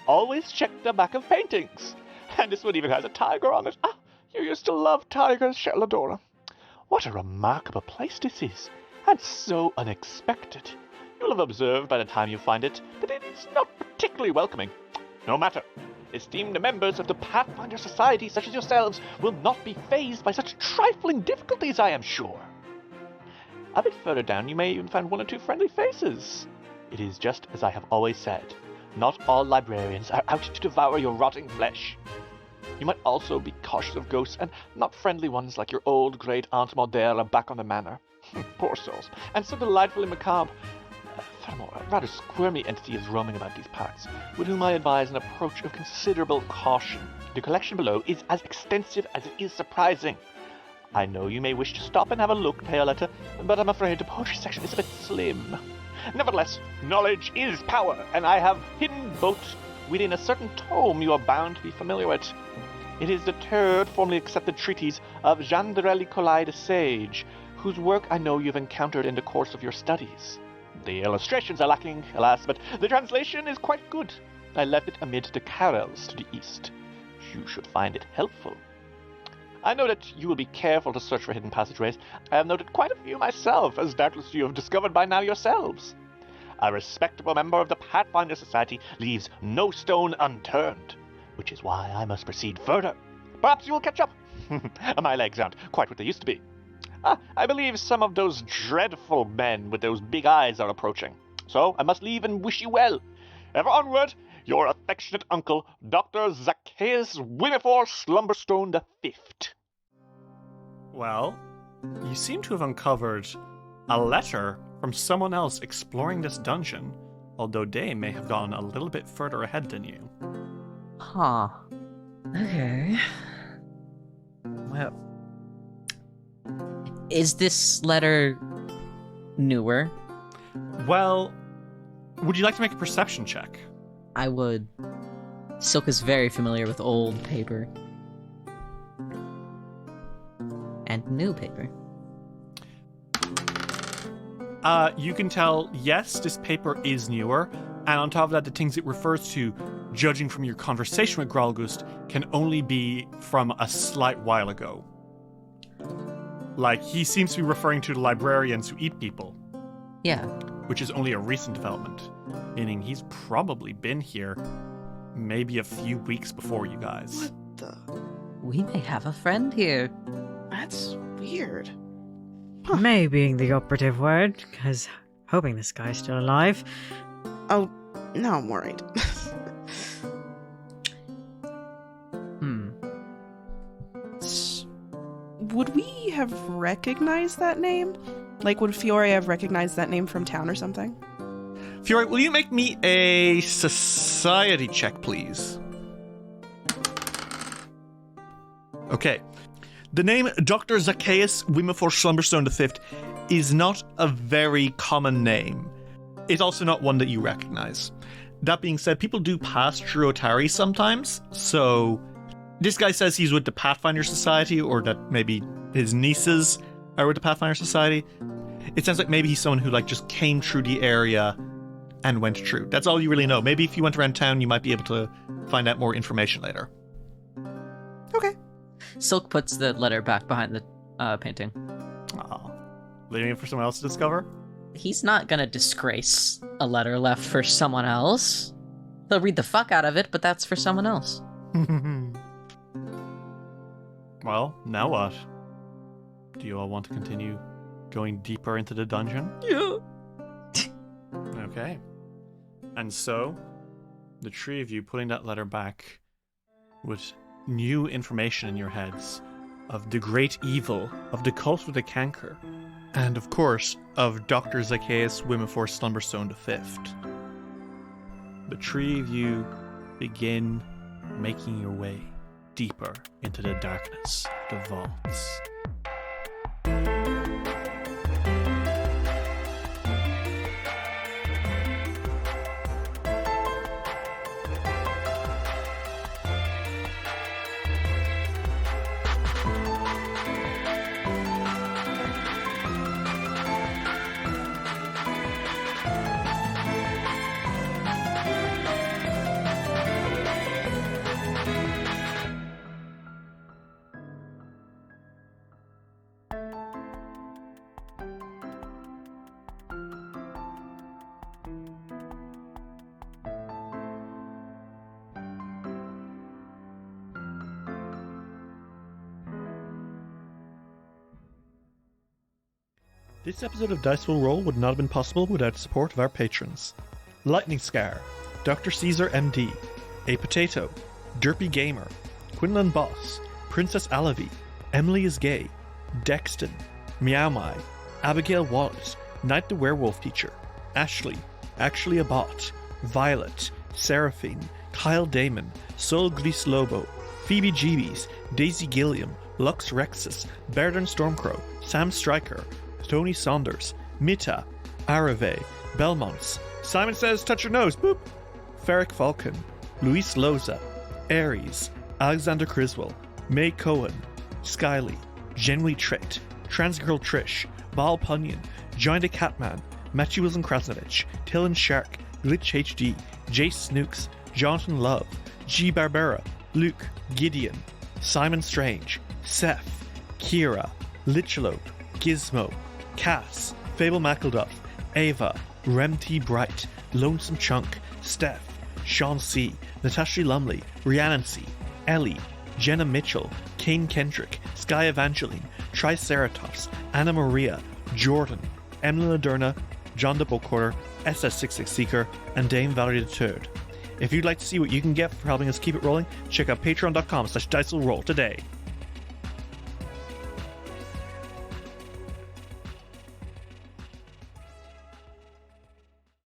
Always check the back of paintings. And this one even has a tiger on it. Ah, you used to love tigers, Charladora. What a remarkable place this is, and so unexpected. You'll have observed by the time you find it that it is not particularly welcoming. No matter. Esteemed members of the Pathfinder Society such as yourselves will not be fazed by such trifling difficulties, I am sure. A bit further down you may even find one or two friendly faces. It is just as I have always said. Not all librarians are out to devour your rotting flesh. You might also be cautious of ghosts and not friendly ones like your old great Aunt Maudera back on the manor. Poor souls, and so delightfully macabre. Furthermore, a rather squirmy entity is roaming about these parts, with whom I advise an approach of considerable caution. The collection below is as extensive as it is surprising. I know you may wish to stop and have a look, Teoletta, but I'm afraid the poetry section is a bit slim. Nevertheless, knowledge is power, and I have hidden both within a certain tome you are bound to be familiar with. It is the third formally accepted treatise of Gendarelli Colai the Sage, whose work I know you've encountered in the course of your studies. The illustrations are lacking, alas, but the translation is quite good. I left it amid the Carels to the east. You should find it helpful. I know that you will be careful to search for hidden passageways. I have noted quite a few myself, as doubtless you have discovered by now yourselves. A respectable member of the Pathfinder Society leaves no stone unturned, which is why I must proceed further. Perhaps you will catch up. My legs aren't quite what they used to be. I believe some of those dreadful men with those big eyes are approaching. So I must leave and wish you well. Ever onward, your affectionate uncle, Dr. Zacchaeus Winifore Slumberstone the Fifth. well, you seem to have uncovered a letter from someone else exploring this dungeon, although they may have gone a little bit further ahead than you. Huh. Okay. Well. Is this letter newer? Well, would you like to make a perception check? I would. Silk is very familiar with old paper. And new paper. You can tell, yes, this paper is newer, and on top of that, the things it refers to, judging from your conversation with Gralgust, can only be from a slight while ago. Like, he seems to be referring to the librarians who eat people, Yeah. which is only a recent development, meaning he's probably been here maybe a few weeks before you guys. What the? We may have a friend here. That's weird. May being the operative word, because hoping this guy's still alive. Oh, now I'm worried. Hmm. would we have recognized that name? Like, would Fiore have recognized that name from town or something? Fiore, will you make me a society check, please? Okay. The name Dr. Zacchaeus Wimmerfor Slumberstone V is not a very common name. It's also not one that you recognize. That being said, people do pass through Otari sometimes, so this guy says he's with the Pathfinder Society, or that maybe his nieces are with the Pathfinder Society. It sounds like maybe he's someone who like just came through the area and went through. That's all you really know. Maybe if you went around town, you might be able to find out more information later. Okay. Silk puts the letter back behind the painting. Aw. Leaving it for someone else to discover? He's not gonna disgrace a letter left for someone else. He'll read the fuck out of it, but that's for someone else. Well, now what? Do you all want to continue going deeper into the dungeon? Yeah. Okay. And so, the three of you putting that letter back with new information in your heads of the great evil of the cult with the canker, and of course, of Dr. Zacchaeus Wimmerfor Slumberstone V. The three of you begin making your way deeper into the darkness of the vaults. This episode of Dice Will Roll would not have been possible without the support of our patrons. Lightning Scar, Dr. Caesar MD, A Potato, Derpy Gamer, Quinlan Boss, Princess Alavi, Emily is Gay, Dexton, Meow Mai, Abigail Wallet, Knight the Werewolf Teacher, Ashley, Actually a Bot, Violet, Seraphine, Kyle Damon, Sol Gris Lobo, Phoebe Jeebies, Daisy Gilliam, Lux Rexus, Bairden Stormcrow, Sam Stryker, Tony Saunders, Mita, Arave, Belmonts, Simon Says Touch Your Nose, boop, Ferric Falcon, Luis Loza, Aries, Alexander Criswell, May Cohen, Skyly, Genwy Tricked, Transgirl Trish, Bal Punyon, Joined a Catman, Matthew Wilson Krasnovich, Tillen Shark, Glitch HD, Jace Snooks, Jonathan Love, G. Barbera, Luke, Gideon, Simon Strange, Seth, Kira, Lichalope, Gizmo, Cass, Fable Mackleduff, Ava, Rem T. Bright, Lonesome Chunk, Steph, Sean C., Natasha Lumley, Rhiannon C., Ellie, Jenna Mitchell, Kane Kendrick, Sky Evangeline, Triceratops, Anna Maria, Jordan, Emily Laderna, John the Bookcorder, SS66 Seeker, and Dame Valerie III. If you'd like to see what you can get for helping us keep it rolling, check out patreon.com/dicewillroll today.